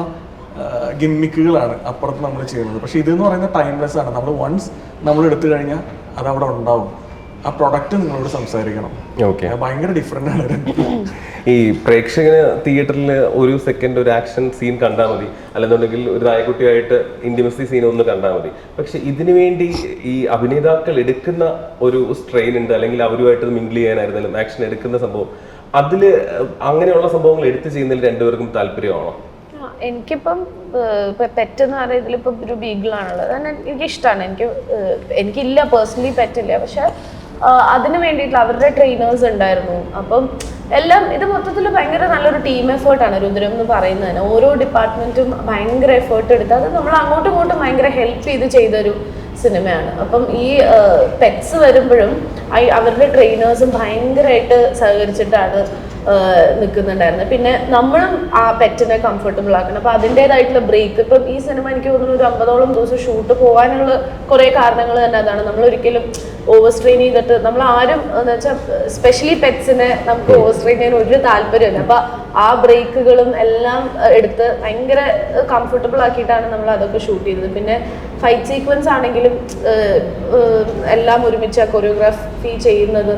ഗിമ്മിക്കുകളാണ് അപ്പുറത്ത് നമ്മൾ ചെയ്യുന്നത്. പക്ഷെ ഇതെന്ന് പറയുന്നത് ടൈംലെസ് ആണ്. നമ്മൾ വൺസ് നമ്മൾ എടുത്തു കഴിഞ്ഞാൽ അത് അവിടെ ഉണ്ടാവും. ആ പ്രൊഡക്റ്റ് നിങ്ങളോട് സംസാരിക്കണം. ഓക്കെ. ഭയങ്കര ഡിഫറെൻ്റ് ആണ് രണ്ടും. ഈ പ്രേക്ഷകന് തിയേറ്ററിൽ ഒരു സെക്കൻഡ് ഒരു ആക്ഷൻ സീൻ കണ്ടാൽ മതി, അല്ലെന്നുണ്ടെങ്കിൽ ഒരു നായക്കുട്ടിയായിട്ട് ഇന്റിമസി സീൻ ഒന്ന് കണ്ടാൽ മതി. പക്ഷെ ഇതിനു വേണ്ടി ഈ അഭിനേതാക്കൾ എടുക്കുന്ന ഒരു സ്ട്രെയിൻ ഉണ്ട്, അല്ലെങ്കിൽ അവരുമായിട്ട് മിങ്കിൾ ചെയ്യാനായിരുന്നാലും ആക്ഷൻ എടുക്കുന്ന സംഭവം, അതിൽ അങ്ങനെയുള്ള സംഭവങ്ങൾ എടുത്തു ചെയ്യുന്നതിൽ രണ്ടുപേർക്കും താല്പര്യമാണോ? എനിക്കിപ്പം പെറ്റെന്ന് പറയുന്നത് ഇതിലിപ്പം ഒരു ബീഗിളാണുള്ളത്, എനിക്കിഷ്ടമാണ്. എനിക്കില്ല പേഴ്സണലി പെറ്റില്ല, പക്ഷെ അതിന് വേണ്ടിയിട്ടുള്ള അവരുടെ ട്രെയിനേഴ്സ് ഉണ്ടായിരുന്നു. അപ്പം എല്ലാം ഇത് മൊത്തത്തിൽ ഭയങ്കര നല്ലൊരു ടീം എഫേർട്ടാണ് രുദ്രം എന്ന് പറയുന്നത് തന്നെ. ഓരോ ഡിപ്പാർട്ട്മെന്റും ഭയങ്കര എഫേർട്ട് എടുത്ത് അത് നമ്മൾ അങ്ങോട്ടും ഇങ്ങോട്ടും ഭയങ്കര ഹെൽപ്പ് ചെയ്ത് ചെയ്തൊരു സിനിമയാണ്. അപ്പം ഈ പെറ്റ്സ് വരുമ്പോഴും അവരുടെ ട്രെയിനേഴ്സും ഭയങ്കരമായിട്ട് സഹകരിച്ചിട്ടാണ് നിൽക്കുന്നുണ്ടായിരുന്നത്. പിന്നെ നമ്മളും ആ പെറ്റിനെ കംഫർട്ടബിൾ ആക്കണം. അപ്പം അതിൻ്റെതായിട്ടുള്ള ബ്രേക്ക്, ഇപ്പം ഈ സിനിമ എനിക്ക് തോന്നുന്നു ഒരു 50ഓളം ദിവസം ഷൂട്ട് പോകാനുള്ള കുറേ കാരണങ്ങൾ തന്നെ അതാണ്. നമ്മളൊരിക്കലും ഓവർ സ്ട്രെയിൻ ചെയ്തിട്ട് നമ്മൾ ആരും എന്ന് വെച്ചാൽ സ്പെഷ്യലി പെറ്റ്സിനെ നമുക്ക് ഓവർ സ്ട്രെയിൻ ചെയ്യാൻ ഒരു താല്പര്യമില്ല. അപ്പം ആ ബ്രേക്കുകളും എല്ലാം എടുത്ത് ഭയങ്കര കംഫർട്ടബിൾ ആക്കിയിട്ടാണ് നമ്മൾ അതൊക്കെ ഷൂട്ട് ചെയ്തത്. പിന്നെ ഫൈറ്റ് സീക്വൻസ് ആണെങ്കിലും എല്ലാം ഒരുമിച്ച് കൊറിയോഗ്രാഫി ചെയ്യുന്നത്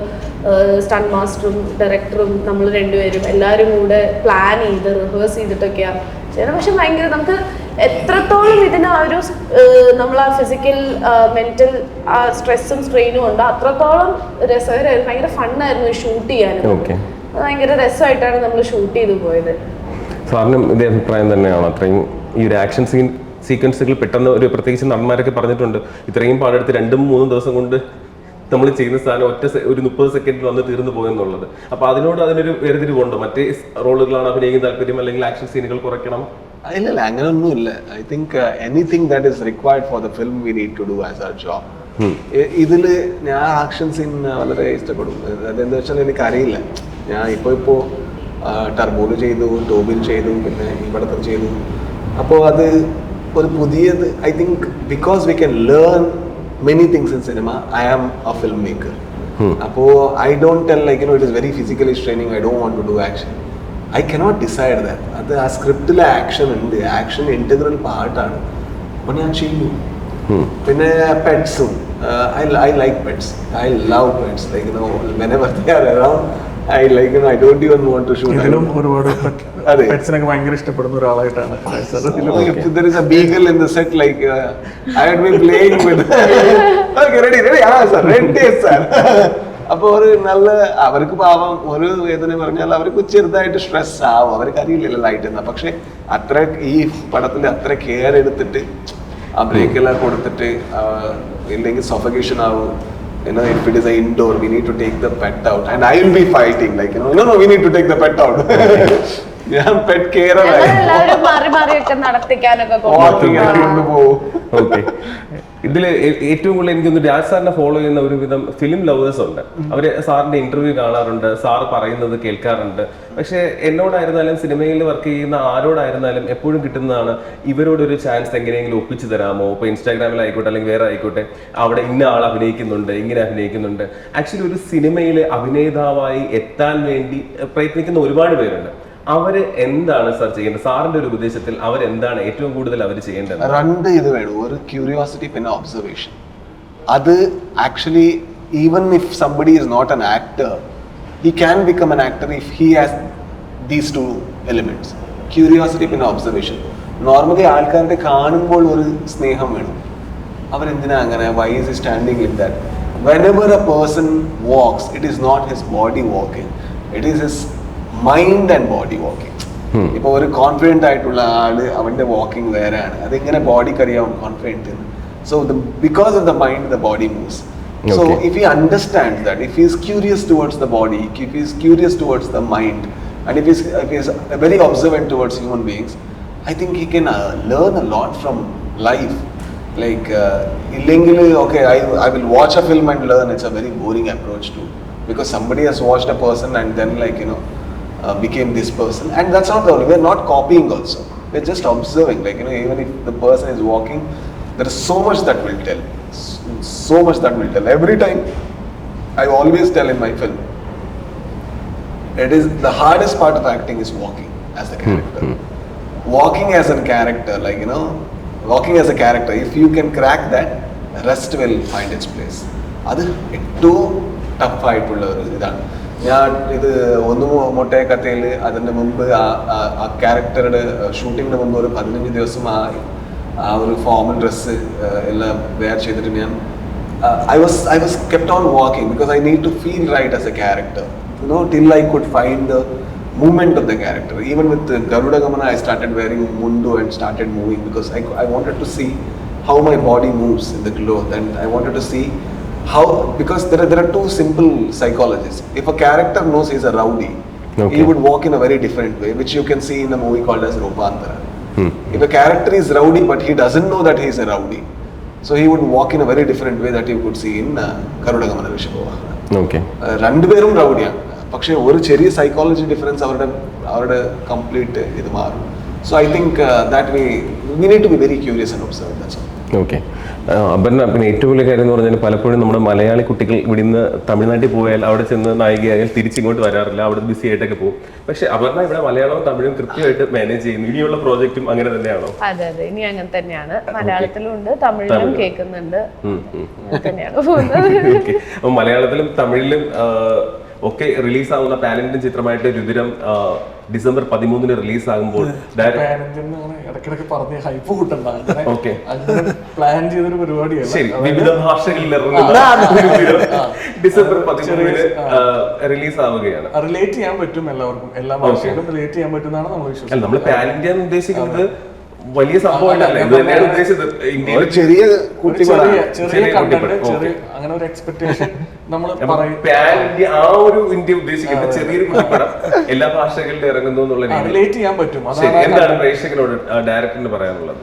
സ്റ്റണ്ട് മാസ്റ്ററും ഡയറക്ടറും നമ്മൾ രണ്ടുപേരും എല്ലാവരും കൂടെ പ്ലാൻ ചെയ്ത് റിഹേഴ്സ് ചെയ്തിട്ടൊക്കെയാണ് ചെയ്യണം. പക്ഷെ ഭയങ്കര നമുക്ക് എത്രത്തോളം ഇതിന് ആ ഒരു നമ്മൾ ആ ഫിസിക്കൽ മെന്റൽ ആ സ്ട്രെസ്സും സ്ട്രെയിനും ഉണ്ട്, അത്രത്തോളം രസകരമായിരുന്നു. ഭയങ്കര ഫണ്ണായിരുന്നു ഷൂട്ട് ചെയ്യാനും. ഭയങ്കര രസമായിട്ടാണ് നമ്മൾ ഷൂട്ട് ചെയ്തു പോയത്. സാറിനും ഇതേ അഭിപ്രായം തന്നെയാണ്? അത്രയും ഈ ഒരു ആക്ഷൻ സീക്വൻസുകൾ പെട്ടെന്ന് ഒരു പ്രത്യേകിച്ച് നടന്മാരൊക്കെ പറഞ്ഞിട്ടുണ്ട്, ഇത്രയും പാടെടുത്ത് 2-3 ദിവസം കൊണ്ട് നമ്മൾ ചെയ്യുന്ന സാധനം ഒരു 30 സെക്കൻഡിൽ വന്ന് തീർന്നു പോയെന്നുള്ളത്. അപ്പൊ അതിനോട് അതിനൊരു വേർതിരിവുണ്ടോ? മറ്റേ റോളുകളാണ് അഭിനയിക്കാൻ താല്പര്യം, അല്ലെങ്കിൽ ആക്ഷൻ സീനുകൾ കുറയ്ക്കണം? ഇല്ല, അങ്ങനെയൊന്നുമില്ല. I think anything that is required for the film we need to do as our job. ഇതിൽ ഞാൻ ആക്ഷൻ സീൻ വളരെ ഇഷ്ടപ്പെടും. അതെന്താ വെച്ചാൽ എനിക്കറിയില്ല, ഞാൻ ഇപ്പോൾ ടർബോയിൽ ചെയ്തു, ടോബിൽ ചെയ്തു, പിന്നെ ഇവിടത്തെ ചെയ്തു. അപ്പോൾ അത് ഒരു പുതിയത്. I think because we can learn many things in cinema. I am a filmmaker. Appo I don't tell like it is very physically straining, I don't want to do action. I cannot decide that. Adu aa script la action undu, action integral part aanu. Appo njan cheyu. Pinne pets I like pets. I love pets, like whenever they are around I like I don't even want to shoot. ഇതിലും ഒരുപാട് പെറ്റ്സിനൊക്കെ ഭയങ്കര ഇഷ്ടപ്പെടുന്ന ഒരാളായിട്ടാണ്. If there is a beagle in the set, like I would be playing with. Okay, ready, sir, ready, sir. അപ്പോൾ ഒരു നല്ല അവർക്ക് പാവം ഒരു വേദന പറഞ്ഞാൽ അവർക്ക് ചെറുതായിട്ട് സ്ട്രെസ് ആവും, അവർക്ക് അറിയില്ലല്ലോ ലൈറ്റ് എന്നാ. പക്ഷെ അത്ര ഈ പടത്തിൽ അത്ര കെയർ എടുത്തിട്ട് ആ ബ്രേക്കെല്ലാം കൊടുത്തിട്ട് ഇല്ലെങ്കിൽ സഫോക്കേഷൻ ആവും. If it is an indoor, we need to take the pet out, and I will be fighting like no, we need to take the pet out. ഞാൻ പെറ്റ് കെയർ ഇതിൽ ഏറ്റവും കൂടുതൽ എനിക്കൊന്ന് രാജ് സാറിനെ ഫോളോ ചെയ്യുന്ന ഒരുവിധം ഫിലിം ലവേഴ്സ് ഉണ്ട്. അവര് സാറിന്റെ ഇന്റർവ്യൂ കാണാറുണ്ട്, സാറ് പറയുന്നത് കേൾക്കാറുണ്ട്. പക്ഷെ എന്നോടായിരുന്നാലും സിനിമയിൽ വർക്ക് ചെയ്യുന്ന ആരോടായിരുന്നാലും എപ്പോഴും കിട്ടുന്നതാണ് ഇവരോടൊരു ചാൻസ് എങ്ങനെയെങ്കിലും ഒപ്പിച്ചു തരാമോ. ഇപ്പൊ ഇൻസ്റ്റാഗ്രാമിലായിക്കോട്ടെ അല്ലെങ്കിൽ വേറെ ആയിക്കോട്ടെ, അവിടെ ഇന്ന ആൾ അഭിനയിക്കുന്നുണ്ട്, ഇങ്ങനെ അഭിനയിക്കുന്നുണ്ട്. ആക്ച്വലി ഒരു സിനിമയിലെ അഭിനേതാവായി എത്താൻ വേണ്ടി പ്രയത്നിക്കുന്ന ഒരുപാട് പേരുണ്ട്. അവര് എന്താണ് സാർ ചെയ്യേണ്ടത്? സാറിന്റെ ഒരു ഉപദേശത്തിൽ അവരെന്താണ് ഏറ്റവും കൂടുതൽ അവർ ചെയ്യേണ്ടത്? 2 ഇത് വേണം, ഒരു ക്യൂരിയോസിറ്റി പിന്നെ ഒബ്സർവേഷൻ. അത് actually even if somebody is not an actor, he can become an actor if he has these 2 elements, curiosity പിന്നെ ഒബ്സർവേഷൻ. നോർമലി ആൾക്കാരുടെ കാണുമ്പോൾ ഒരു സ്നേഹം വേണം. അവരെന്തിനാ അങ്ങനെ, why is he standing like that? whenever a person walks, it is not his body walking, it is his mind and body walking. ഇപ്പോൾ ഒരു കോൺഫിഡൻ്റ് ആയിട്ടുള്ള ആള് അവൻ്റെ വാക്കിംഗ് വേറെയാണ്, അതിങ്ങനെ ബോഡിക്ക് അറിയാം confident. So because of the mind the body moves. So if he understands that, if he is curious towards the body, if he is curious towards the mind, and if he is very ഒബ്സർവൻറ്റ് towards human beings, I think he can learn a lot from life. Like ഇല്ലെങ്കിൽ okay, I will watch a film and learn, it's a very boring approach too, because somebody has watched a person and then like became this person. And that's not the only, we're not copying also, we're just observing. Like even if the person is walking, there is so much that will tell, so much that will tell. Every time I always tell in my film, it is the hardest part of acting is walking as a character. Walking as a character, like walking as a character, if you can crack that, rest will find its place. Adu etto ടഫായിട്ടുള്ള ഒരു ഇതാണ്. ഞാൻ ഇത് ഒന്ന് മൊട്ടയ കഥയിൽ അതിൻ്റെ മുമ്പ് ആ ക്യാരക്ടറുടെ ഷൂട്ടിങ്ങിന് മുമ്പ് ഒരു 15 ദിവസം ആ ഒരു ഫോമൽ ഡ്രസ്സ് എല്ലാം വെയർ ചെയ്തിട്ട് ഞാൻ I was kept on walking because I need to feel right as a character, till I could find the movement of the character. Even with Garuda Gamana, I started wearing mundu and started moving because I wanted to see how my body moves in the cloth, and I wanted to see how, because there are two simple psychologies. If a character knows he's a rowdy, he would walk in a very different way, which you can see in a movie called as Rupantara. If a character is rowdy but he doesn't know that he's a rowdy, so he would walk in a very different way that you could see in Garuda Gamana Rishabhavahana. Okay. രണ്ടുപേരും റൗഡിയാണ്, പക്ഷേ ഒരു ചെറിയ സൈക്കോളജി ഡിഫറൻസ് അവരുടെ കംപ്ലീറ്റ് ഇത് മാറും. So I think that we need to be very curious and observe. That's all. Okay. Aparna, പിന്നെ ഏറ്റവും വലിയ കാര്യം എന്ന് പറഞ്ഞാൽ പലപ്പോഴും നമ്മുടെ മലയാളി കുട്ടികൾ ഇവിടുന്ന് തമിഴ്നാട്ടിൽ പോയാൽ അവിടെ ചെന്ന് നായികയായാൽ തിരിച്ചിങ്ങോട്ട് വരാറില്ല, അവിടെ ബിസി ആയിട്ടൊക്കെ പോകും. പക്ഷെ അപർണ ഇവിടെ മലയാളവും തമിഴും കൃത്യമായിട്ട് മാനേജ് ചെയ്യുന്നു. ഇനിയുള്ള പ്രോജക്റ്റും അങ്ങനെ തന്നെയാണോ? അതെ, ഇനി അങ്ങനെ തന്നെയാണ്. മലയാളത്തിലും ഉണ്ട്, തമിഴിലും കേൾക്കുന്നുണ്ട്, അങ്ങനെ തന്നെയാണ് പോകുന്നത്. അപ്പൊ മലയാളത്തിലും തമിഴിലും ഒക്കെ റിലീസാവുന്ന പാരന്റും ചിത്രമായിട്ട് രുദ്രം ഡിസംബർ 13 റിലീസ് ആകുമ്പോൾ ഇടയ്ക്കിടയ്ക്ക് പറഞ്ഞ ഹൈപ്പ് കൂട്ടണ്ട, പ്ലാൻ ചെയ്തൊരു പരിപാടിയാണ്. ശരി, വിവിധ ഭാഷകളിൽ ഇറങ്ങുന്ന ഡിസംബർ 13 റിലീസ് ആവുകയാണ്. റിലേറ്റ് ചെയ്യാൻ പറ്റും എല്ലാവർക്കും, എല്ലാ ഭാഷയിലും റിലേറ്റ് ചെയ്യാൻ പറ്റുന്നതാണ് നമ്മൾ വിശ്വസിക്കുന്നത്. നമ്മൾ പാൻ ഇന്ത്യ ഉദ്ദേശിക്കുന്നത് വലിയ സംഭവമല്ല, ഇത് തന്നെയാണ് ഉദ്ദേശിച്ചത്. ഇന്ത്യയിൽ ചെറിയ അങ്ങനെ ഒരു എക്സ്പെക്ടേഷൻ നമ്മൾ പറയും. പാൻ ഇന്ത്യ, ആ ഒരു ഇന്ത്യ ഉദ്ദേശിക്കുന്ന ചെറിയൊരു കുട്ടിപ്പടം എല്ലാ ഭാഷകളിലും ഇറങ്ങുന്നു എന്നുള്ള രീതിയിൽ റിലേറ്റ് ചെയ്യാൻ പറ്റും. എന്താണ് പ്രേക്ഷകരോട് ഡയറക്ടറിന് പറയാനുള്ളത്?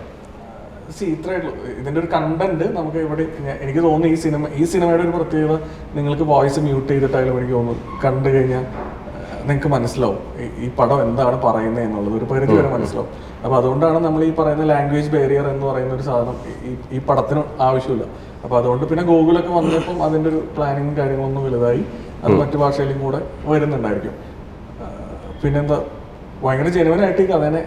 ഇത്രേ ഉള്ളൂ. ഇതിന്റെ ഒരു കണ്ടന്റ് നമുക്ക് ഇവിടെ, എനിക്ക് തോന്നുന്നു ഈ സിനിമയുടെ ഒരു പ്രത്യേകത, നിങ്ങൾക്ക് വോയിസ് മ്യൂട്ട് ചെയ്തിട്ടായാലും എനിക്ക് തോന്നുന്നു കണ്ടു കഴിഞ്ഞാൽ നിങ്ങൾക്ക് മനസ്സിലാവും ഈ പടം എന്താണ് പറയുന്നത് എന്നുള്ളത്, ഒരു പരിധി വരെ മനസ്സിലാവും. അപ്പോൾ അതുകൊണ്ടാണ് നമ്മൾ ഈ പറയുന്ന ലാംഗ്വേജ് ബാരിയർ എന്ന് പറയുന്ന ഒരു സാധനം ഈ പടത്തിന് ആവശ്യമില്ല. അപ്പോൾ അതുകൊണ്ട് പിന്നെ ഗൂഗിളൊക്കെ വന്നപ്പം അതിൻ്റെ ഒരു പ്ലാനിങ് കാര്യങ്ങളൊന്നും വലുതായി, അത് മറ്റു ഭാഷയിലും കൂടെ വരുന്നുണ്ടായിരിക്കും. പിന്നെന്താ, ഭയങ്കര ജെനുവനായിട്ട് ഈ കഥനെ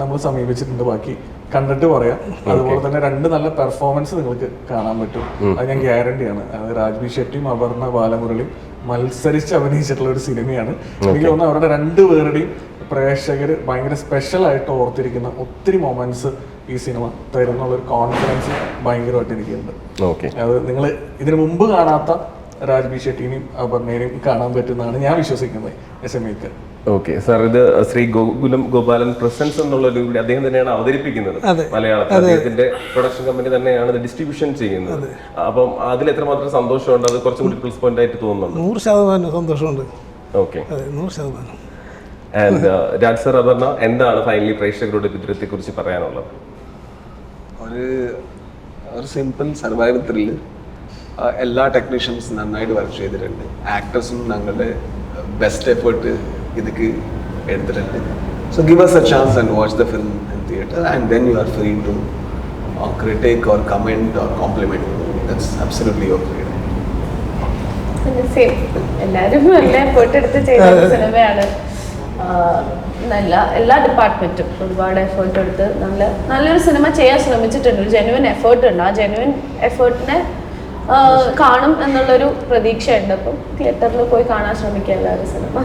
നമ്മൾ സമീപിച്ചിട്ടുണ്ട്. ബാക്കി കണ്ടിട്ട് പറയാം. അതുപോലെ തന്നെ 2 നല്ല പെർഫോമൻസ് നിങ്ങൾക്ക് കാണാൻ പറ്റും, അത് ഞാൻ ഗ്യാരണ്ടിയാണ്. അത് രാജ്ബി ഷെട്ടിയും അപർണ ബാലമുരളിയും മത്സരിച്ച് അഭിനയിച്ചിട്ടുള്ള ഒരു സിനിമയാണ്. എനിക്ക് തോന്നുന്നു അവരുടെ 2 പേരുടെയും പ്രേക്ഷകർ ഭയങ്കര സ്പെഷ്യൽ ആയിട്ട് ഓർത്തിരിക്കുന്ന ഒത്തിരി മൊമെന്റ്സ് ഈ സിനിമ തരുന്നുള്ളൊരു കോൺഫിഡൻസ് ഭയങ്കരമായിട്ട് എനിക്കുണ്ട്. അത് നിങ്ങൾ ഇതിനു മുമ്പ് കാണാത്ത രാജ്ബി ഷെട്ടിനെയും അപർണയെയും കാണാൻ പറ്റുന്നതാണ് ഞാൻ വിശ്വസിക്കുന്നത് S A maker. Okay sir, ഇത് ശ്രീ ഗോകുലം ഗോപാലൻ പ്രസൻസ് എന്നുള്ളൊരു കൂടി അദ്ദേഹം തന്നെയാണ് അവതരിപ്പിക്കുന്നത് മലയാളത്തിൽ. അദ്ദേഹത്തിന്റെ പ്രൊഡക്ഷൻ കമ്പനി തന്നെയാണ് ഇത് ഡിസ്ട്രിബ്യൂഷൻ ചെയ്യുന്നത്. അപ്പം അതിൽ എത്രമാത്രം സന്തോഷമുണ്ട്? അത് കുറച്ചും കൂടി പ്ലസ് പോയിന്റ് ആയിട്ട് തോന്നുന്നുണ്ട്? 100% സന്തോഷമുണ്ട്. Okay, 100%. And Raj sir, Aparna, എന്താണ് ഫൈനലി പ്രേക്ഷകരോട് രുദ്രത്തെ കുറിച്ച് പറയാനുള്ളത്? ഒരു സിമ്പിൾ സർവൈവൽ ത്രില്ല്. എല്ലാ ടെക്നീഷ്യൻസും നന്നായിട്ട് വർക്ക് ചെയ്തിട്ടുണ്ട്. ആക്ടേഴ്സും ഞങ്ങളുടെ ബെസ്റ്റ് എഫേർട്ട് ഇതിക്ക് എടുത്തിട്ടുണ്ട്. So give us a chance and watch the film in theatre, and then you are free to critique or comment or compliment. That's absolutely your freedom. എല്ലാവരും നല്ല എഫേർട്ട് എടുത്ത് ചെയ്ത സിനിമയാണ്. എല്ലാ ഡിപ്പാർട്ട്മെന്റും ഒരുപാട് എഫേർട്ട് എടുത്ത് നല്ലൊരു സിനിമ ചെയ്യാൻ ശ്രമിച്ചിട്ടുണ്ട്. ഒരു ജെനുവിൻ എഫേർട്ട് ഉണ്ട്. ആ ജെനുവിൻ എഫേർട്ടിനെ കാണും എന്നുള്ളൊരു പ്രതീക്ഷയുണ്ട്. അപ്പം തിയേറ്ററിൽ പോയി കാണാൻ ശ്രമിക്കുക എല്ലാവരും സിനിമ.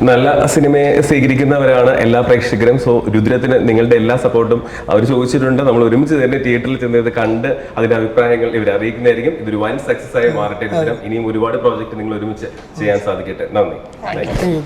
നല്ല സിനിമയെ സ്വീകരിക്കുന്നവരാണ് എല്ലാ പ്രേക്ഷകരും. സോ രുദ്രത്തിന് നിങ്ങളുടെ എല്ലാ സപ്പോർട്ടും അവർ ചോദിച്ചിട്ടുണ്ട്. നമ്മൾ ഒരുമിച്ച് തന്നെ തിയേറ്ററിൽ ചെന്നത് കണ്ട് അതിന്റെ അഭിപ്രായങ്ങൾ ഇവർ അറിയിക്കുന്നതായിരിക്കും. ഇതൊരു വൻ സക്സസ് ആയി മാറട്ടെ രുദ്രം. ഇനിയും ഒരുപാട് പ്രോജക്റ്റ് നിങ്ങൾ ഒരുമിച്ച് ചെയ്യാൻ സാധിക്കട്ടെ. നന്ദി. Thank you.